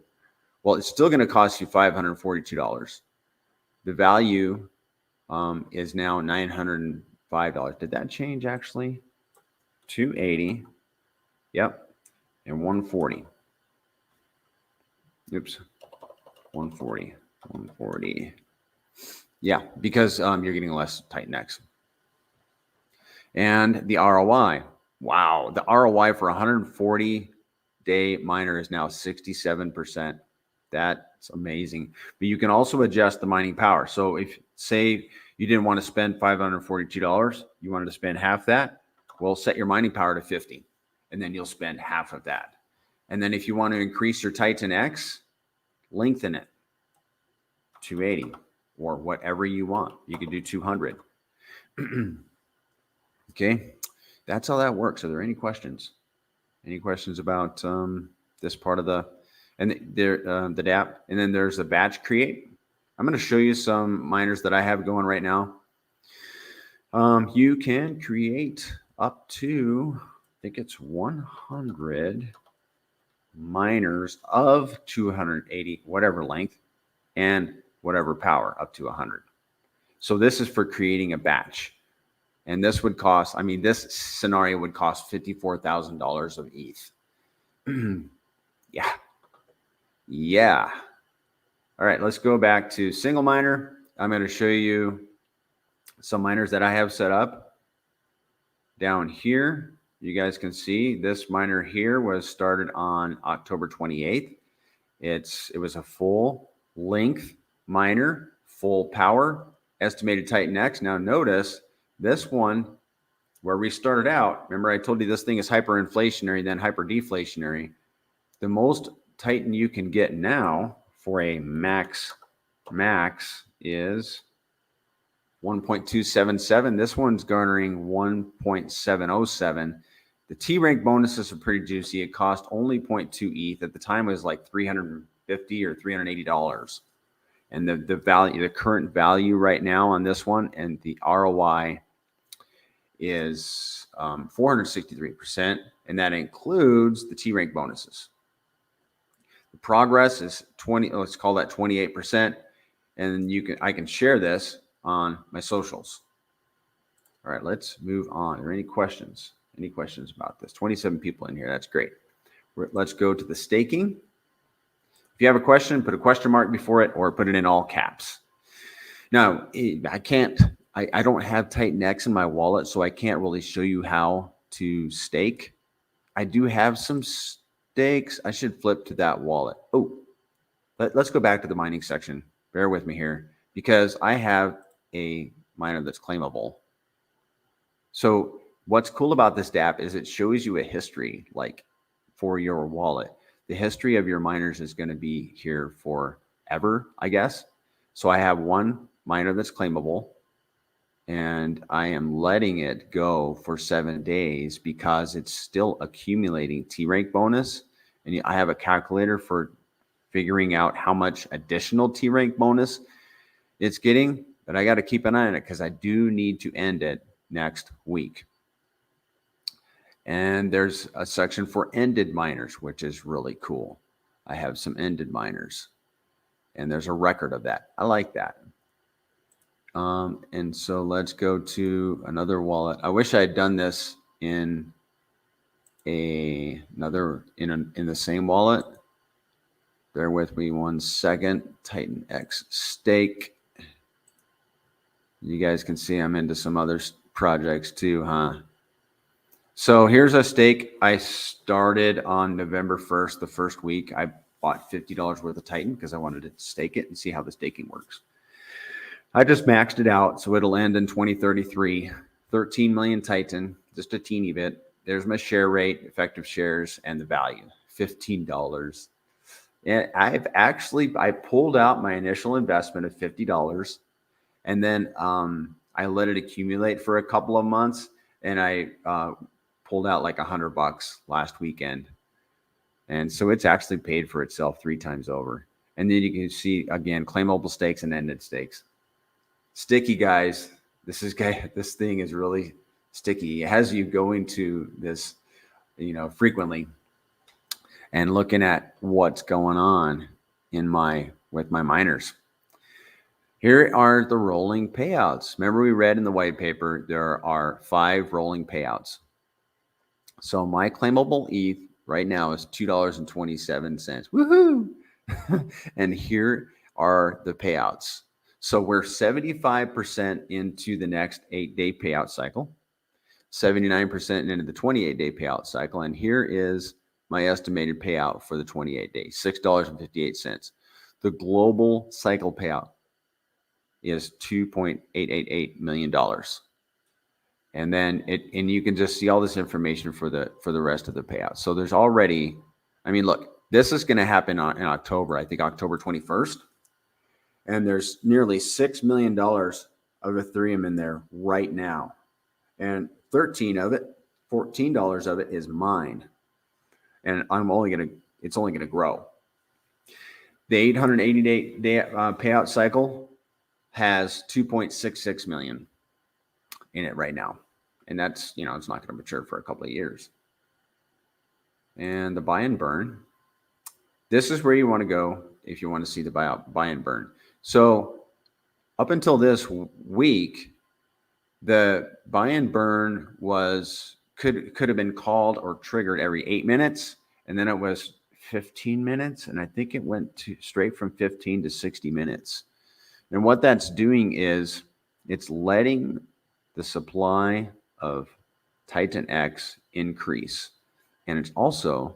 [SPEAKER 1] Well, it's still going to cost you $542. The value is now $905. Did that change actually? 280. Yep. And 140. Oops. 140. Yeah, because you're getting less TitanX. And the ROI. Wow. The ROI for 140-day miner is now 67%. That's amazing. But you can also adjust the mining power. So if, say, you didn't want to spend $542, you wanted to spend half that, well, set your mining power to 50, and then you'll spend half of that. And then if you want to increase your TitanX, lengthen it, 280, or whatever you want. You could do 200. Okay, that's how that works. Are there any questions? Any questions about this part of the DApp? And then there's the batch create. I'm going to show you some miners that I have going right now. You can create up to, I think it's 100 miners of 280, whatever length and whatever power, up to 100. So this is for creating a batch. And this would cost, this scenario would cost $54,000 of ETH. Yeah. All right, let's go back to single miner. I'm going to show you some miners that I have set up down here. You guys can see this miner here was started on October 28th. It was a full length miner, full power, estimated TitanX. Now notice this one where we started out. Remember I told you this thing is hyperinflationary, then hyperdeflationary. The most Titan you can get now for a max is 1.277. This one's garnering 1.707. The T rank bonuses are pretty juicy. It cost only 0.2 ETH. At the time, it was like $350 or $380. And the value, the current value right now on this one, and the ROI is 463%, and that includes the T rank bonuses. The progress is 20. Let's call that 28%, and I can share this on my socials. All right, let's move on. Are there any questions? Any questions about this? 27 people in here. That's great. Let's go to the staking. If you have a question, put a question mark before it or put it in all caps. Now, I don't have TitanX in my wallet, so I can't really show you how to stake. I do have some stakes. I should flip to that wallet. Oh, let's go back to the mining section. Bear with me here because I have a miner that's claimable. So what's cool about this DApp is it shows you a history, like for your wallet. The history of your miners is going to be here forever, I guess. So I have one miner that's claimable, and I am letting it go for 7 days because it's still accumulating T rank bonus. And I have a calculator for figuring out how much additional T rank bonus it's getting, but I got to keep an eye on it because I do need to end it next week. And there's a section for ended miners, which is really cool. I have some ended miners, and there's a record of that. I like that. And so let's go to another wallet. I wish I had done this in the same wallet. Bear with me 1 second. TitanX stake. You guys can see I'm into some other projects too, huh? So here's a stake I started on November 1st, the first week. I bought $50 worth of Titan because I wanted to stake it and see how the staking works. I just maxed it out, so it'll end in 2033. 13 million Titan, just a teeny bit. There's my share rate, effective shares, and the value, $15. And I pulled out my initial investment of $50, and then I let it accumulate for a couple of months, and I pulled out like $100 last weekend. And so it's actually paid for itself 3 times over. And then you can see, again, claimable stakes and ended stakes. Sticky, guys. This thing is really sticky. It has you going to this, frequently and looking at what's going on with my miners. Here are the rolling payouts. Remember we read in the white paper, there are 5 rolling payouts. So my claimable ETH right now is $2.27. Woohoo! And here are the payouts. So we're 75% into the next 8-day payout cycle, 79% into the 28-day payout cycle. And here is my estimated payout for the 28 days, $6.58. The global cycle payout is $2.888 million. And then you can just see all this information for the rest of the payouts. So there's already, look, this is going to happen in October, I think October 21st. And there's nearly $6 million of Ethereum in there right now. And $14 of it is mine. And it's only gonna grow. The 880-day payout cycle has 2.66 million in it right now. And that's, it's not gonna mature for a couple of years. And the buy and burn, this is where you want to go if you want to see the buy and burn. So up until this week, the buy and burn could have been called or triggered every 8 minutes, and then it was 15 minutes, and I think it went straight from 15 to 60 minutes. And what that's doing is it's letting the supply of TitanX increase, and it's also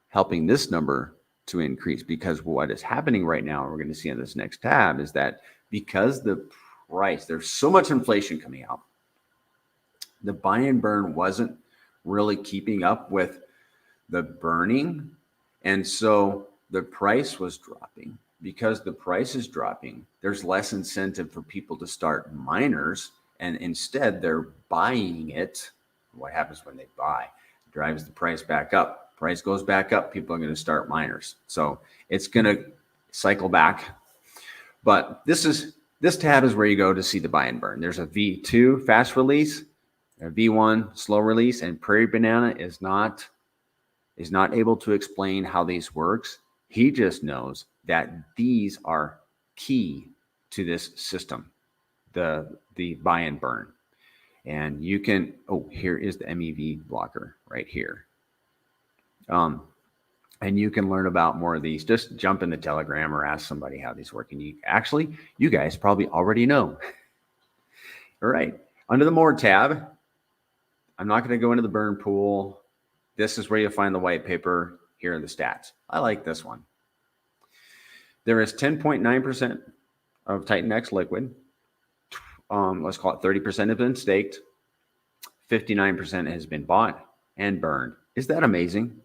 [SPEAKER 1] helping this number to increase, because what is happening right now, we're going to see on this next tab, is that because the Christ, there's so much inflation coming out. The buy and burn wasn't really keeping up with the burning. And so the price was dropping. Because the price is dropping, there's less incentive for people to start miners. And instead, they're buying it. What happens when they buy? It drives the price back up. Price goes back up. People are going to start miners. So it's going to cycle back. But this tab is where you go to see the buy and burn. There's a V2 fast release, a V1 slow release, and Prairie Banana is not able to explain how these works. He just knows that these are key to this system, the buy and burn. And you can, here is the MEV blocker right here. And you can learn about more of these. Just jump in the Telegram or ask somebody how these work. And you guys probably already know. All right, under the More tab, I'm not going to go into the burn pool. This is where you'll find the white paper. Here are the stats. I like this one. There is 10.9% of TitanX liquid. Let's call it 30% has been staked. 59% has been bought and burned. Is that amazing?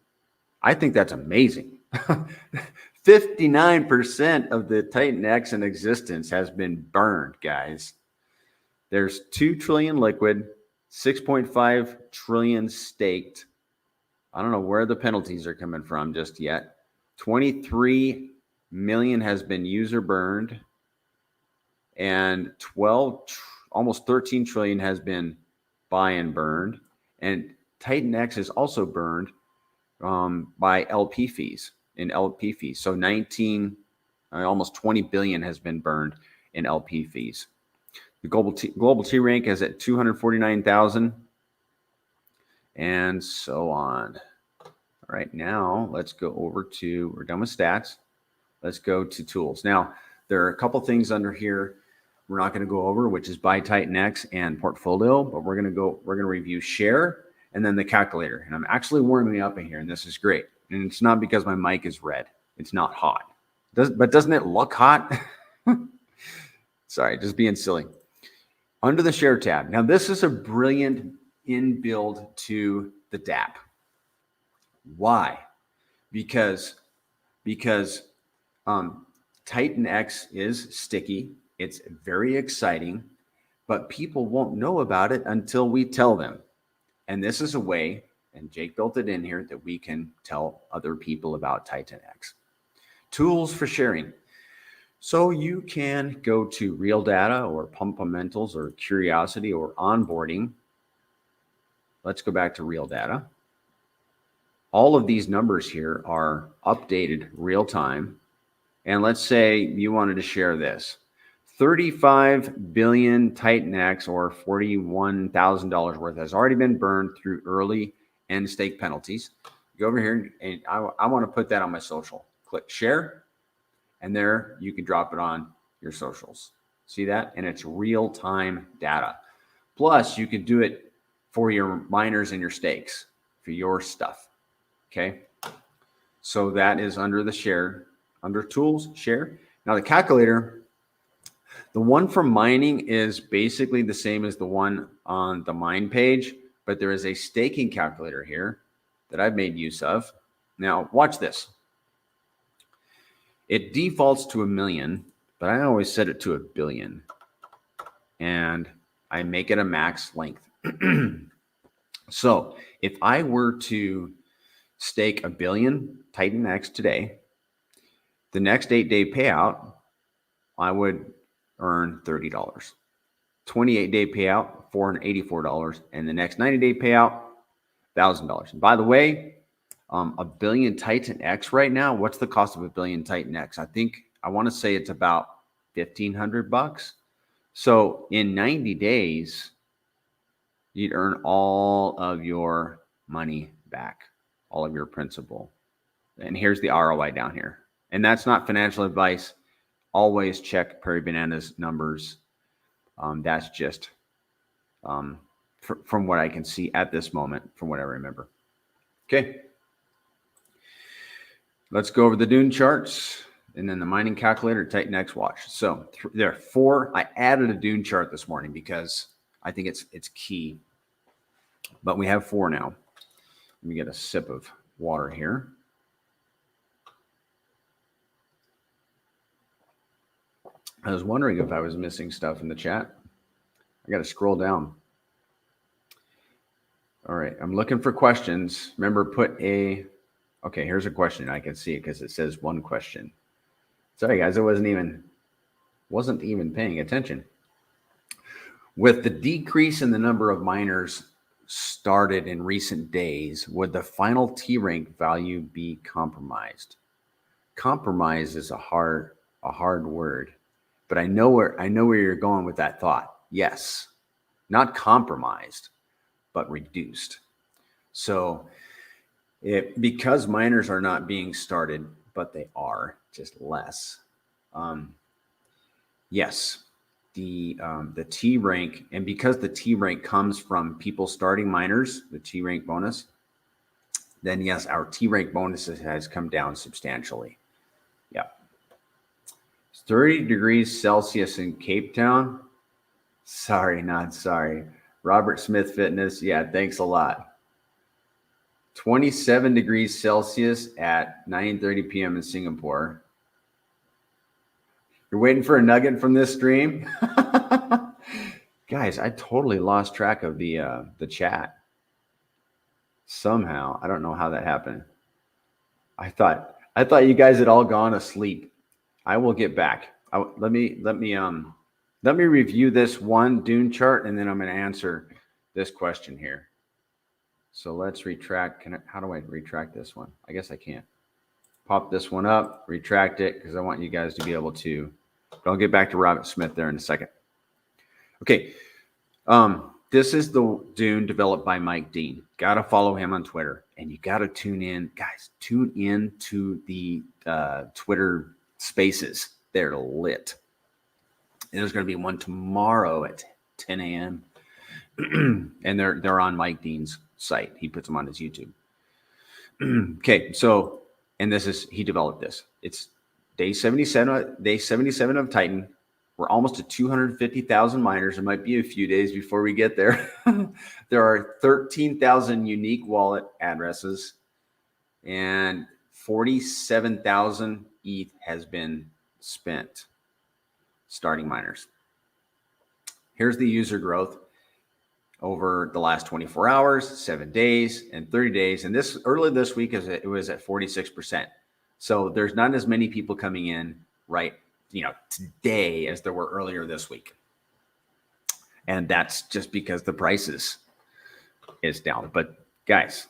[SPEAKER 1] I think that's amazing. 59% of the TitanX in existence has been burned, guys. There's 2 trillion liquid, 6.5 trillion staked. I don't know where the penalties are coming from just yet. 23 million has been user burned, and almost 13 trillion has been buy and burned. And TitanX is also burned by LP fees. So almost 20 billion has been burned in LP fees. The global T rank is at 249,000, and so on. All right, now let's go over to, we're done with stats. Let's go to tools. Now, there are a couple things under here we're not going to go over, which is buy TitanX and portfolio, but we're going to review share and then the calculator. And I'm actually warming up in here, and this is great. And it's not because my mic is red. It's not hot. But doesn't it look hot? Sorry, just being silly. Under the share tab. Now, this is a brilliant in-build to the DApp. Why? Because TitanX is sticky. It's very exciting, but people won't know about it until we tell them. And this is a way, and Jake built it in here, that we can tell other people about TitanX. Tools for sharing. So you can go to Real Data or Pumpamentals or Curiosity or Onboarding. Let's go back to Real Data. All of these numbers here are updated real time. And let's say you wanted to share this. 35 billion TitanX, or $41,000 worth, has already been burned through early and stake penalties. Go over here, and I want to put that on my social. Click share, and there you can drop it on your socials. See that? And it's real-time data. Plus, you can do it for your miners and your stakes, for your stuff. Okay? So that is under the share, under tools, share. Now the calculator, the one for mining is basically the same as the one on the mine page, but there is a staking calculator here that I've made use of. Now watch this. It defaults to 1 million, but I always set it to 1 billion. And I make it a max length. So if I were to stake 1 billion TitanX today, the next 8-day payout, I would earn $30. 28-day payout, $484. And the next 90-day payout, $1,000. And by the way, 1 billion TitanX right now, what's the cost of 1 billion TitanX? I want to say it's about $1,500. So in 90 days, you'd earn all of your money back, all of your principal. And here's the ROI down here. And that's not financial advice. Always check Prairie Banana's numbers. That's just from what I can see at this moment, from what I remember. Okay. Let's go over the Dune charts. And then the mining calculator, TitanX watch. So there are 4. I added a Dune chart this morning because I think it's key. But we have 4 now. Let me get a sip of water here. I was wondering if I was missing stuff in the chat. I got to scroll down. All right, I'm looking for questions. Remember, okay, here's a question. I can see it because it says 1 question. Sorry, guys, I wasn't even paying attention. With the decrease in the number of miners started in recent days, would the final T rank value be compromised? Compromise is a hard word, but I know where you're going with that thought. Yes, not compromised, but reduced. So because miners are not being started, but they are just less. Yes, the T rank, and because the T rank comes from people starting miners, the T rank bonus, then yes, our T rank bonuses has come down substantially. Yeah. 30 degrees Celsius in Cape Town. Sorry, not sorry. Robert Smith Fitness. Yeah, thanks a lot. 27 degrees Celsius at 9:30 p.m. in Singapore. You're waiting for a nugget from this stream? Guys, I totally lost track of the chat. Somehow, I don't know how that happened. I thought you guys had all gone asleep. I will get back. Let me review this one Dune chart, and then I'm going to answer this question here. So let's retract. How do I retract this one? I guess I can't. Pop this one up, retract it, because I want you guys to be able to. But I'll get back to Robert Smith there in a second. Okay. This is the Dune developed by Mike Dean. Got to follow him on Twitter, and you got to tune in, guys. Tune in to the Twitter Spaces. They're lit. And there's going to be one tomorrow at 10 a.m. and they're on Mike Dean's site. He puts them on his YouTube. Okay, so he developed this. It's day 77. Day 77 of Titan. We're almost at 250,000 miners. It might be a few days before we get there. There are 13,000 unique wallet addresses, and 47,000 ETH has been spent starting miners. Here's the user growth over the last 24 hours, 7 days, and 30 days. And early this week, it was at 46%. So there's not as many people coming in today as there were earlier this week. And that's just because the prices is down. But guys,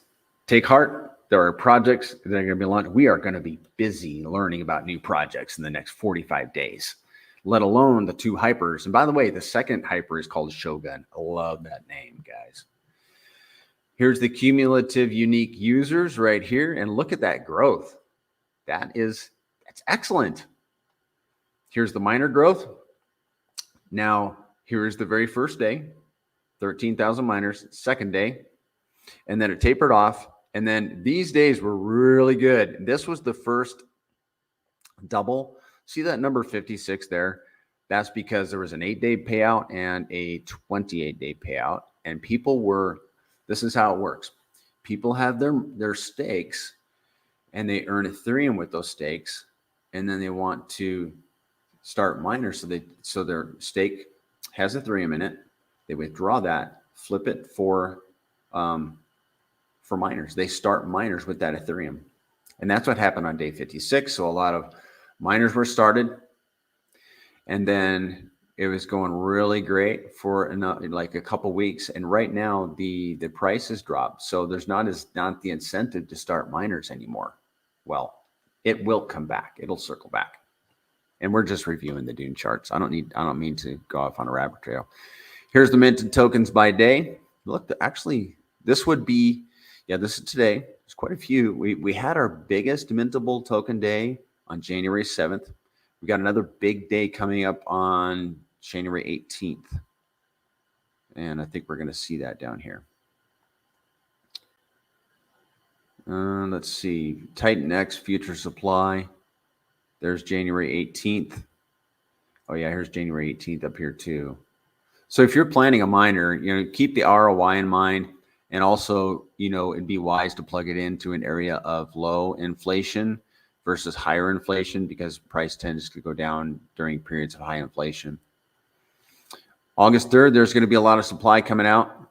[SPEAKER 1] take heart. There are projects that are going to be launched. We are going to be busy learning about new projects in the next 45 days, let alone the 2 hypers. And by the way, the second hyper is called Shogun. I love that name, guys. Here's the cumulative unique users right here. And look at that growth. That's excellent. Here's the miner growth. Now, here's the very first day, 13,000 miners, second day, and then it tapered off. And then these days were really good. And this was the first double. See that number 56 there? That's because there was an 8-day payout and a 28-day payout. And this is how it works. People have their stakes, and they earn Ethereum with those stakes, and then they want to start miners. So their stake has Ethereum in it. They withdraw that, flip it for miners. They start miners with that Ethereum. And that's what happened on day 56. So a lot of miners were started, and then it was going really great for like a couple weeks. And right now the price has dropped. So there's not the incentive to start miners anymore. Well, it will come back. It'll circle back. And we're just reviewing the Dune charts. I don't mean to go off on a rabbit trail. Here's the minted tokens by day. Look, actually, this would be, this is today. There's quite a few. We had our biggest mintable token day on January 7th. We got another big day coming up on January 18th. And I think we're going to see that down here. Let's see. TitanX future supply. There's January 18th. Oh yeah, here's January 18th up here too. So if you're planning a miner, keep the ROI in mind, and also, it'd be wise to plug it into an area of low inflation versus higher inflation, because price tends to go down during periods of high inflation. August 3rd, there's going to be a lot of supply coming out.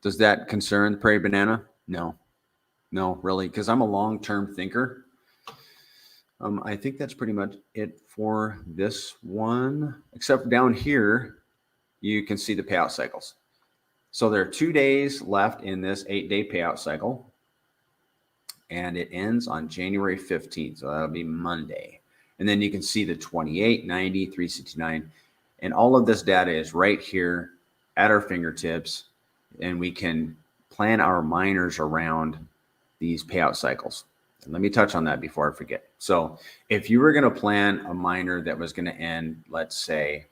[SPEAKER 1] Does that concern Prairie Banana? No, really, because I'm a long-term thinker. I think that's pretty much it for this one, except down here, you can see the payout cycles. So there are 2 days left in this 8-day payout cycle, and it ends on January 15th. So that'll be Monday. And then you can see the 28, 90, 369, and all of this data is right here at our fingertips, and we can plan our miners around these payout cycles. And let me touch on that before I forget. So if you were going to plan a miner that was going to end, let's say,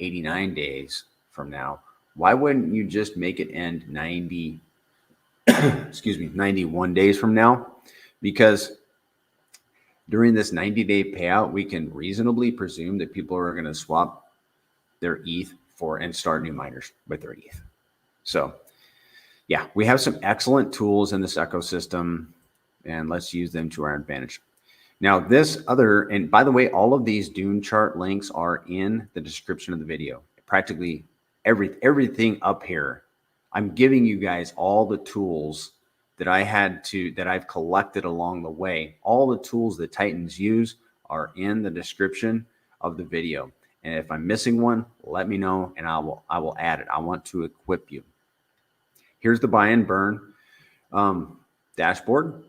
[SPEAKER 1] 89 days from now, why wouldn't you just make it end 91 days from now? Because during this 90-day payout, we can reasonably presume that people are going to swap their ETH and start new miners with their ETH. So yeah, we have some excellent tools in this ecosystem, and let's use them to our advantage. Now and by the way, all of these Dune chart links are in the description of the video. Practically everything up here, I'm giving you guys all the tools that I've collected along the way. All the tools that Titans use are in the description of the video. And if I'm missing one, let me know, and I will add it. I want to equip you. Here's the buy and burn dashboard.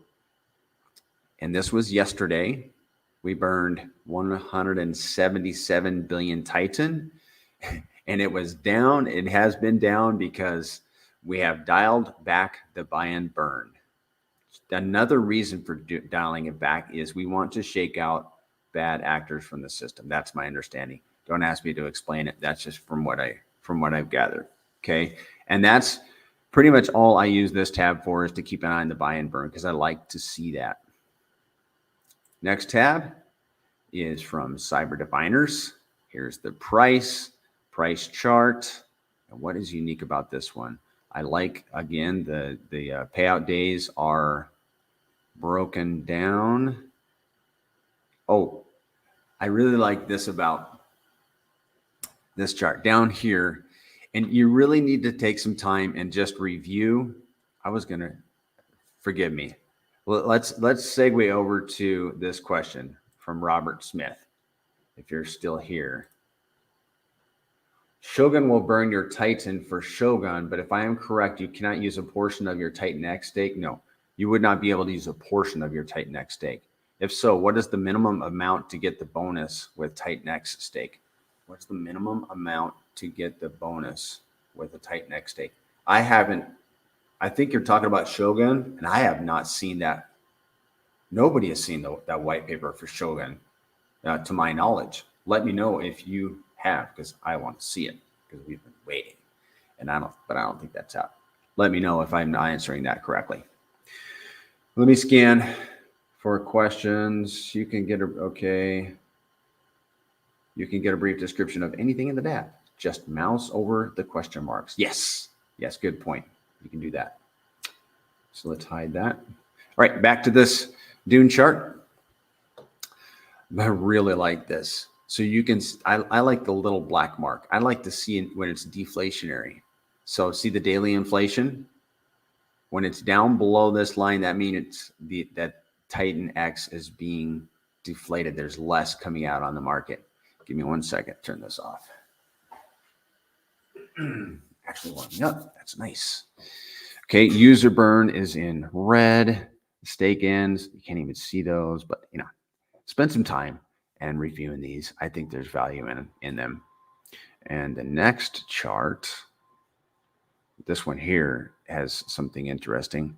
[SPEAKER 1] And this was yesterday. We burned 177 billion Titan, and it was down. It has been down because we have dialed back the buy and burn. Another reason for dialing it back is we want to shake out bad actors from the system. That's my understanding. Don't ask me to explain it. That's just from what I've gathered. Okay. And that's pretty much all I use this tab for, is to keep an eye on the buy and burn, because I like to see that. Next tab is from Cyber Diviners. Here's the price chart. And what is unique about this one? I like, again, the payout days are broken down. Oh, I really like this about this chart down here. And you really need to take some time and just review. Forgive me. Well, let's segue over to this question from Robert Smith, if you're still here. Shogun will burn your Titan for Shogun, but if I am correct, you cannot use a portion of your TitanX stake. No, you would not be able to use a portion of your TitanX stake. If so, what is the minimum amount to get the bonus with TitanX stake? What's the minimum amount to get the bonus with a TitanX stake? I think you're talking about Shogun, and I have not seen that. Nobody has seen that white paper for Shogun, to my knowledge. Let me know if you have, because I want to see it, because we've been waiting, but I don't think that's out. Let me know if I'm not answering that correctly. Let me scan for questions. You can get a brief description of anything in the DApp. Just mouse over the question marks. Yes, good point. You can do that. So let's hide that. All right, back to this Dune chart. I really like this. So you can, I like the little black mark. I like to see it when it's deflationary. So see the daily inflation? When it's down below this line, that means that TitanX is being deflated. There's less coming out on the market. Give me 1 second, turn this off. Actually warming up, that's nice. Okay, user burn is in red. Stake ends, you can't even see those, but spend some time and reviewing these. I think there's value in them. And the next chart, this one here, has something interesting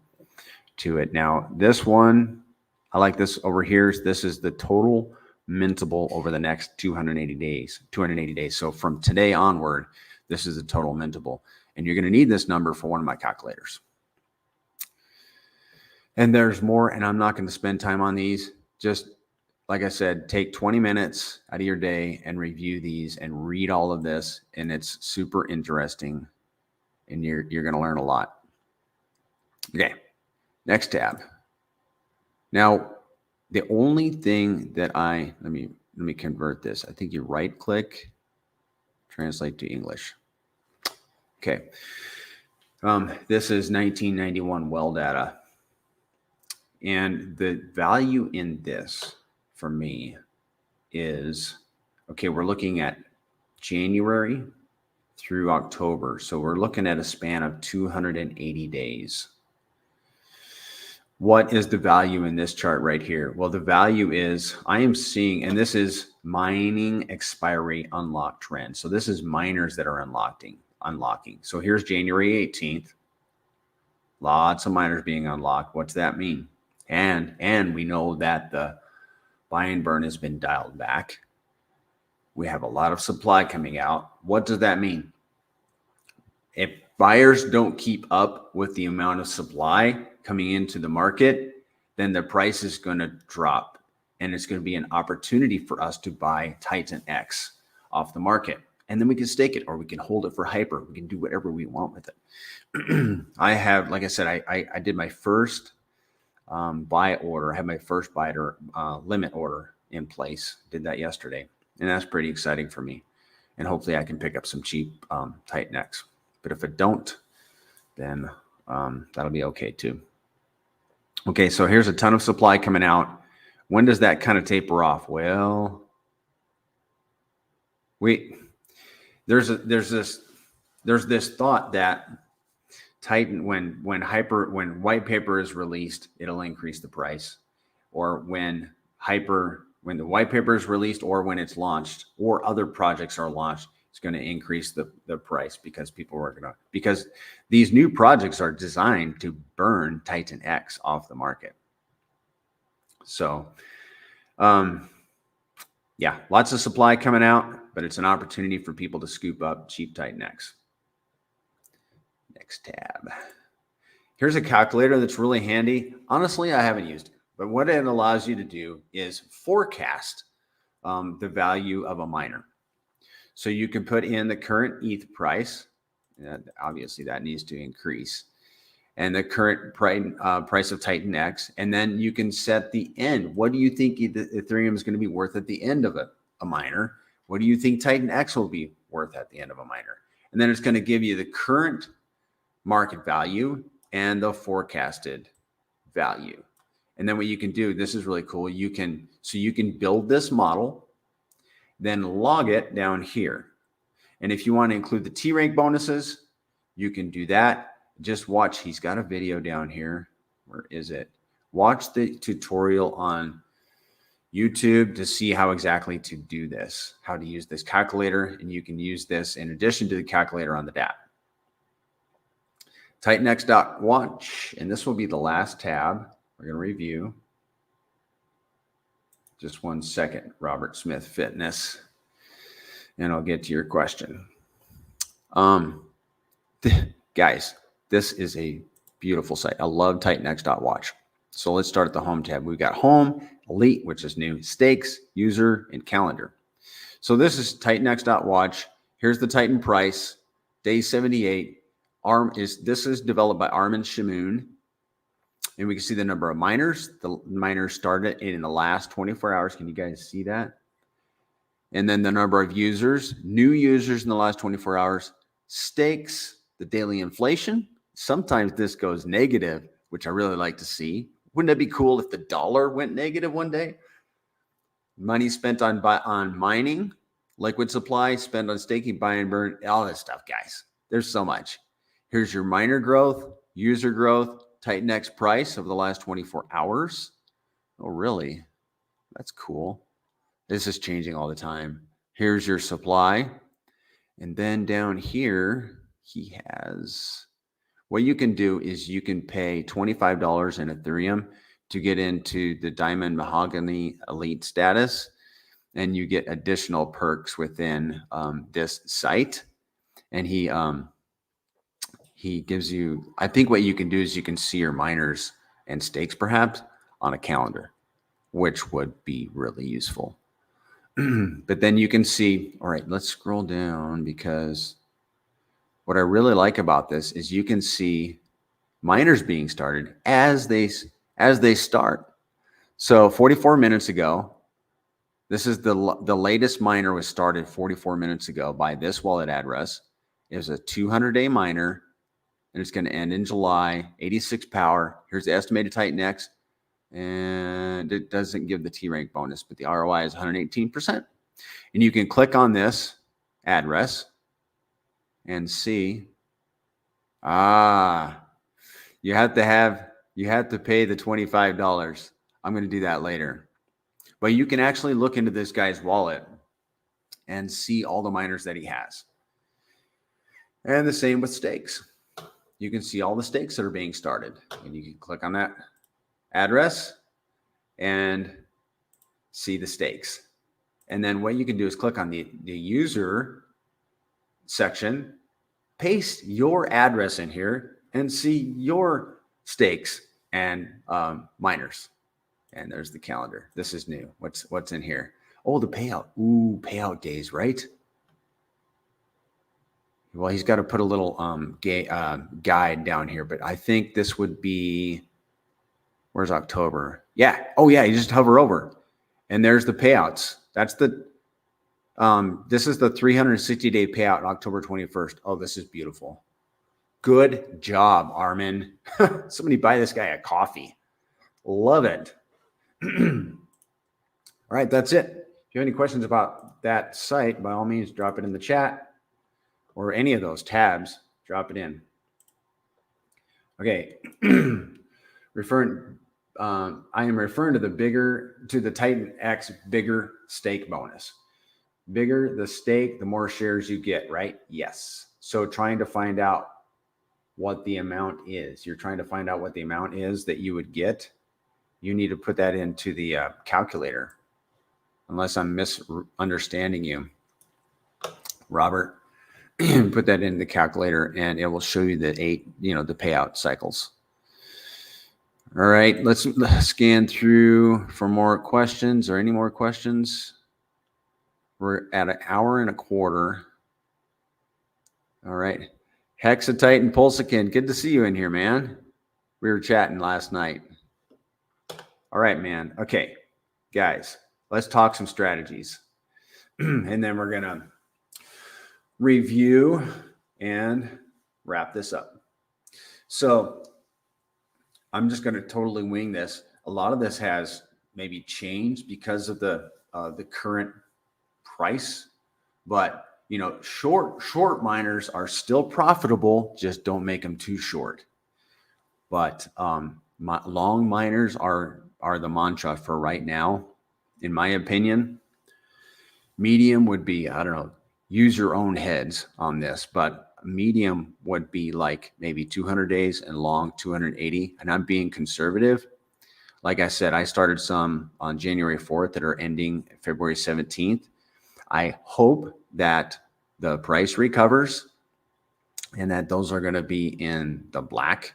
[SPEAKER 1] to it. Now, this one, I like this over here. This is the total mintable over the next 280 days. So from today onward, this is the total mintable. And you're going to need this number for one of my calculators. And there's more, and I'm not going to spend time on these. Just like I said, take 20 minutes out of your day and review these and read all of this. And it's super interesting. And you're going to learn a lot. Okay, next tab. Now, the only thing that let me convert this. I think you right click, translate to English. Okay. This is 1991 well data. And the value in this for me is, okay, we're looking at January through October. So we're looking at a span of 280 days. What is the value in this chart right here? Well, the value is I am seeing, and this is mining expiry unlock trend. So this is miners that are unlocking. So here's January 18th. Lots of miners being unlocked. What's that mean? And we know that the buy and burn has been dialed back. We have a lot of supply coming out. What does that mean? If buyers don't keep up with the amount of supply coming into the market, then the price is going to drop. And it's going to be an opportunity for us to buy TitanX off the market. And then we can stake it, or we can hold it for hyper. We can do whatever we want with it. I have, like I said, I did my first buy order. I had my first buy limit order in place. Did that yesterday. And that's pretty exciting for me. And hopefully I can pick up some cheap TitanX. But if it don't, then that'll be okay too. Okay, so here's a ton of supply coming out. When does that kind of taper off? Well, there's this thought that Titan, when Whitepaper is released, it'll increase the price, or when the Whitepaper is released, or when it's launched, or other projects are launched, it's going to increase the price because because these new projects are designed to burn TitanX off the market. So, yeah, lots of supply coming out, but it's an opportunity for people to scoop up cheap TitanX. Next tab. Here's a calculator that's really handy. Honestly, I haven't used it, but what it allows you to do is forecast the value of a miner. So you can put in the current ETH price. Obviously, that needs to increase. And the current price of TitanX. And then you can set the end. What do you think Ethereum is going to be worth at the end of a miner? What do you think TitanX will be worth at the end of a miner? And then it's going to give you the current market value and the forecasted value. And then what you can do, this is really cool. You can build this model, then log it down here. And if you want to include the T-rank bonuses, you can do that. Just watch. He's got a video down here. Where is it? Watch the tutorial on YouTube to see how exactly to do this, how to use this calculator. And you can use this in addition to the calculator on the DApp. TitanX.watch, and this will be the last tab we're going to review. Just 1 second, Robert Smith Fitness, and I'll get to your question. Guys, this is a beautiful site. I love TitanX.watch. So let's start at the home tab. We've got home, elite, which is new, stakes, user, and calendar. So this is TitanX.watch. Here's the Titan price, day 78. This is developed by Armin Shamoon. And we can see the number of miners. The miners started in the last 24 hours. Can you guys see that? And then the number of users, new users in the last 24 hours, stakes, the daily inflation. Sometimes this goes negative, which I really like to see. Wouldn't it be cool if the dollar went negative one day? Money spent on mining, liquid supply, spent on staking, buy and burn, all this stuff, guys. There's so much. Here's your miner growth, user growth, TitanX price over the last 24 hours. Oh, really? That's cool. This is changing all the time. Here's your supply. And then down here, he has, what you can do is you can pay $25 in Ethereum to get into the Diamond Mahogany Elite status. And you get additional perks within this site. And he gives you, I think what you can do is you can see your miners and stakes perhaps on a calendar. which would be really useful. But then you can see, all right, let's scroll down, because what I really like about this is you can see miners being started as they start. So 44 minutes ago, this is the latest miner was started 44 minutes ago by this wallet address. It was a 200-day miner, and it's going to end in July, 86 power. Here's the estimated TitanX, and it doesn't give the T rank bonus, but the ROI is 118%. And you can click on this address and see, you have to pay the $25. I'm going to do that later. But you can actually look into this guy's wallet and see all the miners that he has. And the same with stakes. You can see all the stakes that are being started. And you can click on that address and see the stakes. And then what you can do is click on the user section, paste your address in here, and see your stakes and miners. And there's the calendar. This is new. What's in here? Oh, the payout. Ooh, payout days, right? Well, he's got to put a little guide down here, but I think this would be, where's October? Yeah. Oh, yeah. You just hover over, and there's the payouts. That's the this is the 360-day payout, October 21st. Oh, this is beautiful. Good job, Armin. Somebody buy this guy a coffee. Love it. All right, that's it. If you have any questions about that site, by all means, drop it in the chat, or any of those tabs, drop it in. Okay. I am referring to the TitanX bigger stake bonus. Bigger the stake, the more shares you get, right? Yes. So trying to find out what the amount is. You're trying to find out what the amount is that you would get. You need to put that into the calculator, unless I'm misunderstanding you, Robert. Put that in the calculator, and it will show you the the payout cycles. All right, let's scan through for more questions, or any more questions. We're at an hour and a quarter. All right. Hexatitan Pulsican, good to see you in here, man. We were chatting last night. All right, man. Okay, guys, let's talk some strategies. And then we're going to review and wrap this up. So I'm just going to totally wing this. A lot of this has maybe changed because of the current price, but short miners are still profitable. Just don't make them too short. But long miners are the mantra for right now, in my opinion. Medium would be, I don't know, use your own heads on this, but medium would be like maybe 200 days, and long 280. And I'm being conservative. Like I said, I started some on January 4th that are ending February 17th. I hope that the price recovers and that those are going to be in the black,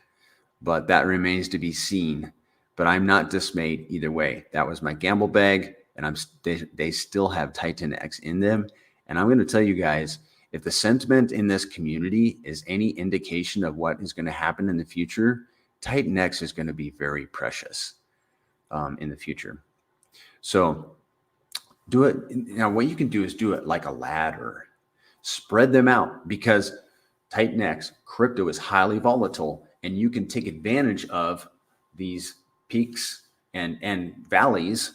[SPEAKER 1] but that remains to be seen. But I'm not dismayed either way. That was my gamble bag, and they still have TitanX in them. And I'm going to tell you guys, if the sentiment in this community is any indication of what is going to happen in the future, TitanX is going to be very precious in the future. So do it. Now, what you can do is do it like a ladder. Spread them out, because TitanX crypto is highly volatile, and you can take advantage of these peaks and valleys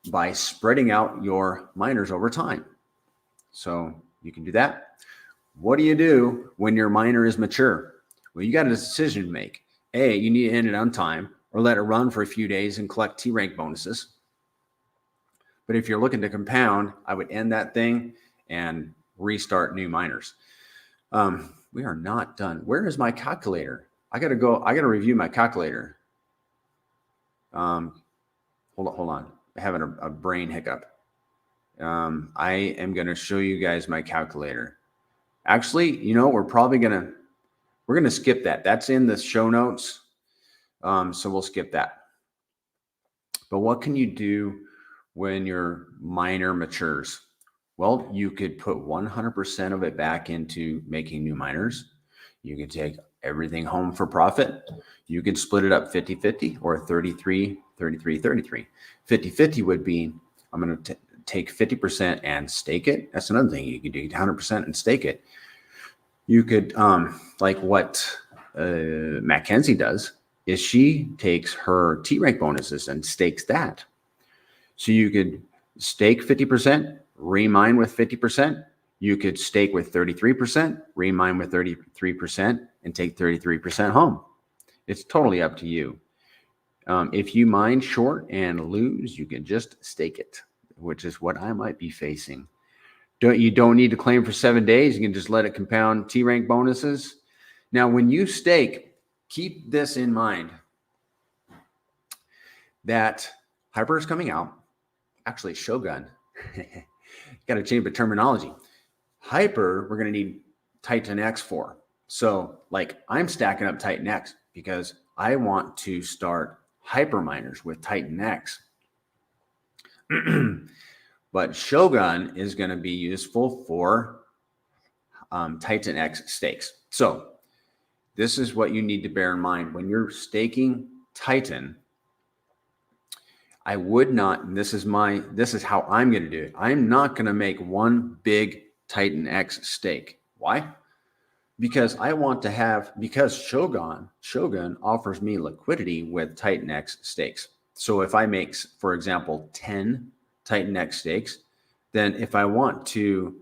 [SPEAKER 1] by spreading out your miners over time. So you can do that. What do you do when your miner is mature? Well, you got a decision to make. A, you need to end it on time, or let it run for a few days and collect T rank bonuses. But if you're looking to compound, I would end that thing and restart new miners. We are not done. Where is my calculator? I got to review my calculator. Hold on. I'm having a brain hiccup. I am going to show you guys my calculator. Actually, we're going to skip that. That's in the show notes. So we'll skip that. But what can you do when your miner matures? Well, you could put 100% of it back into making new miners. You could take everything home for profit. You could split it up 50-50 or 33-33-33. 50-50 would be, I'm going to take 50% and stake it. That's another thing you could do, 100% and stake it. You could, like what Mackenzie does, is she takes her T-rank bonuses and stakes that. So you could stake 50%, remine with 50%. You could stake with 33%, remine with 33%, and take 33% home. It's totally up to you. If you mine short and lose, you can just stake it, which is what I might be facing. You don't need to claim for 7 days. You can just let it compound T-rank bonuses. Now, when you stake, keep this in mind, that Hyper is coming out. Actually, Shogun. Got to change the terminology. Hyper, we're going to need TitanX for. So, like, I'm stacking up TitanX because I want to start hyper miners with TitanX. But Shogun is going to be useful for TitanX stakes. So, this is what you need to bear in mind when you're staking Titan. I would not, and this is how I'm going to do it. I'm not going to make one big TitanX stake. Why? Because I want to have, because Shogun offers me liquidity with TitanX stakes. So if I make, for example, 10 TitanX stakes, then if I want to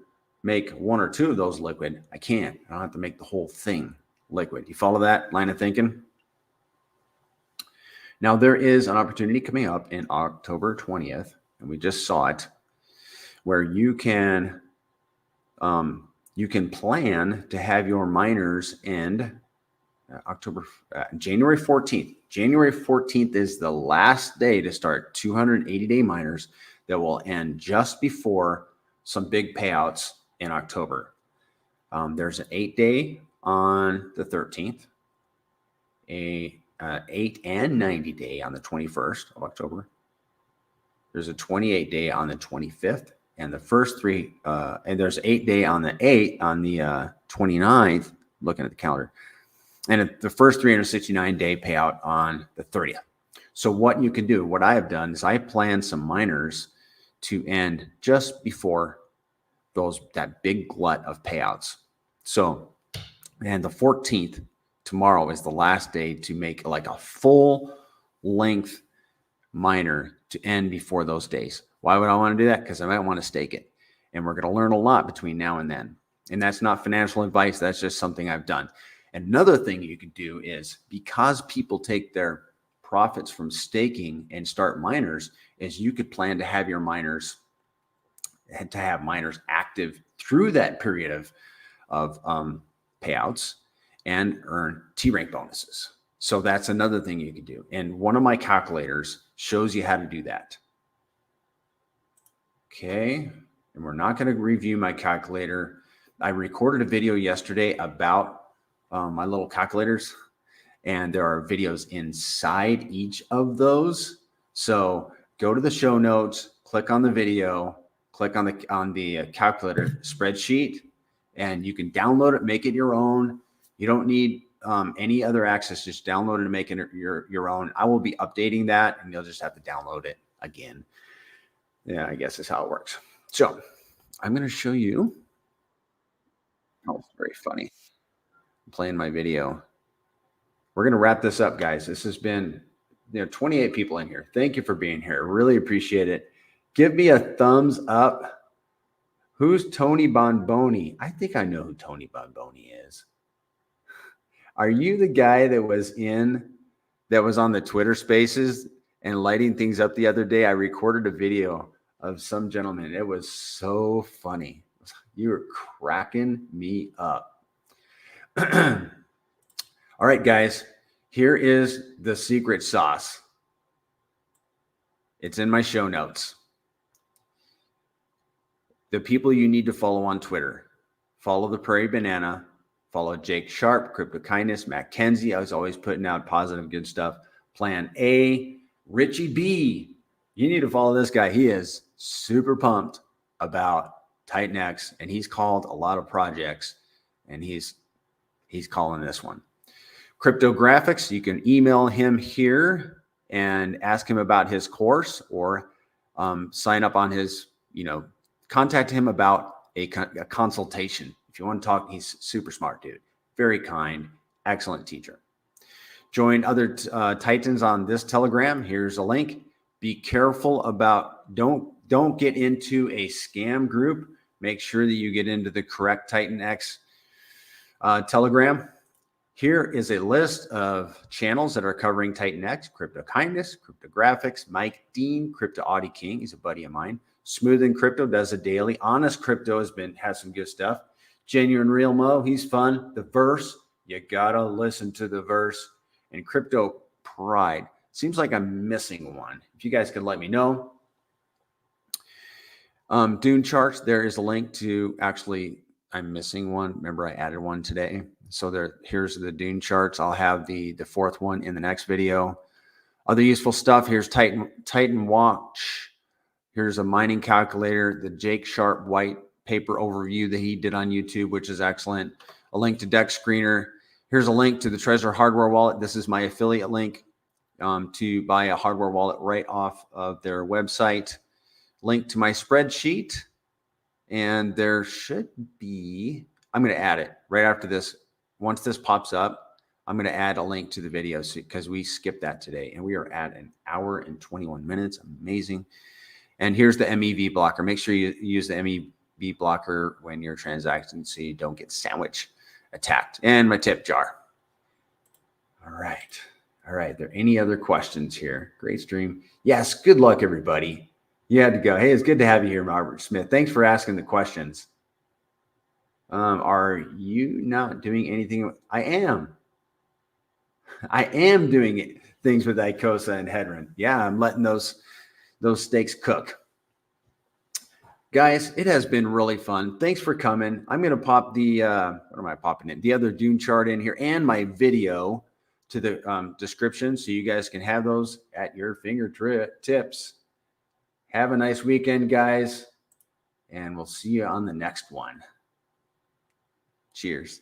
[SPEAKER 1] make 1 or 2 of those liquid, I can. I don't have to make the whole thing liquid. You follow that line of thinking? Now, there is an opportunity coming up in October 20th, and we just saw it, where you can plan to have your miners end January 14th. January 14th is the last day to start 280-day miners that will end just before some big payouts in October. There's an 8-day on the 13th, a 8 and 90-day on the 21st of October. There's a 28-day on the 25th, and the first 3, and there's 8-day on the 8th, on the 29th, looking at the calendar, and the first 369-day payout on the 30th. So what you can do, what I have done is I plan some miners to end just before that big glut of payouts. So, and the 14th, tomorrow, is the last day to make like a full length miner to end before those days. Why would I want to do that? Because I might want to stake it. And we're going to learn a lot between now and then. And that's not financial advice. That's just something I've done. Another thing you could do is, because people take their profits from staking and start miners, is you could plan to have your miners, active through that period of payouts and earn T-rank bonuses. So that's another thing you could do. And one of my calculators shows you how to do that. Okay. And we're not going to review my calculator. I recorded a video yesterday about my little calculators, and there are videos inside each of those. So go to the show notes, click on the video, click on the calculator spreadsheet, and you can download it, make it your own. You don't need any other access. Just download it and make it your own. I will be updating that, and you'll just have to download it again. Yeah, I guess that's how it works. So I'm going to show you. Oh, it's very funny. I'm playing my video. We're going to wrap this up, guys. This has been 28 people in here. Thank you for being here. Really appreciate it. Give me a thumbs up. Who's Tony Bonboni? I think I know who Tony Bonboni is. Are you the guy that was on the Twitter Spaces and lighting things up the other day? I recorded a video of some gentleman. It was so funny. You were cracking me up. All right, guys, here is the secret sauce. It's in my show notes. The people you need to follow on Twitter: follow the Prairie Banana, follow Jake Sharp, Crypto Kindness, Mackenzie. I was always putting out positive, good stuff. Plan A, Richie B, You need to follow this guy. He is super pumped about TitanX, and he's called a lot of projects, and he's calling this one. Crypto GRFX, you can email him here and ask him about his course, or sign up on his, contact him about a consultation. If you want to talk, he's super smart dude, very kind, excellent teacher. Join other Titans on this Telegram. Here's a link. Be careful about, don't get into a scam group. Make sure that you get into the correct TitanX Telegram. Here is a list of channels that are covering TitanX: Crypto Kindness, Crypto GRFX, Mike Dean, Crypto Audie King, he's a buddy of mine. Smooth and Crypto does a daily. Honest Crypto has some good stuff. Genuine Real Mo, he's fun. The Verse, you gotta listen to The Verse. And Crypto Pride. Seems like I'm missing one. If you guys could let me know. Dune Charts, there is a link to, actually, I'm missing one. Remember, I added one today. So here's the Dune Charts. I'll have the fourth one in the next video. Other useful stuff. Here's Titan Watch. Here's a mining calculator, the Jake Sharp white paper overview that he did on YouTube, which is excellent. A link to Deck Screener. Here's a link to the Trezor hardware wallet. This is my affiliate link to buy a hardware wallet right off of their website. Link to my spreadsheet. And there should be, I'm going to add it right after this. Once this pops up, I'm going to add a link to the video because we skipped that today. And we are at 1 hour and 21 minutes. Amazing. And here's the MEV blocker. Make sure you use the MEV blocker when you're transacting so you don't get sandwich attacked. And my tip jar. All right. Are there any other questions here? Great stream. Yes. Good luck, everybody. You had to go. Hey, it's good to have you here, Robert Smith. Thanks for asking the questions. Are you not doing anything? I am doing things with Icosa and Hedron. Yeah, I'm letting those steaks cook. Guys, it has been really fun. Thanks for coming. I'm going to pop the, what am I popping in? The other Dune chart in here and my video to the description so you guys can have those at your fingertips. Have a nice weekend, guys, and we'll see you on the next one. Cheers.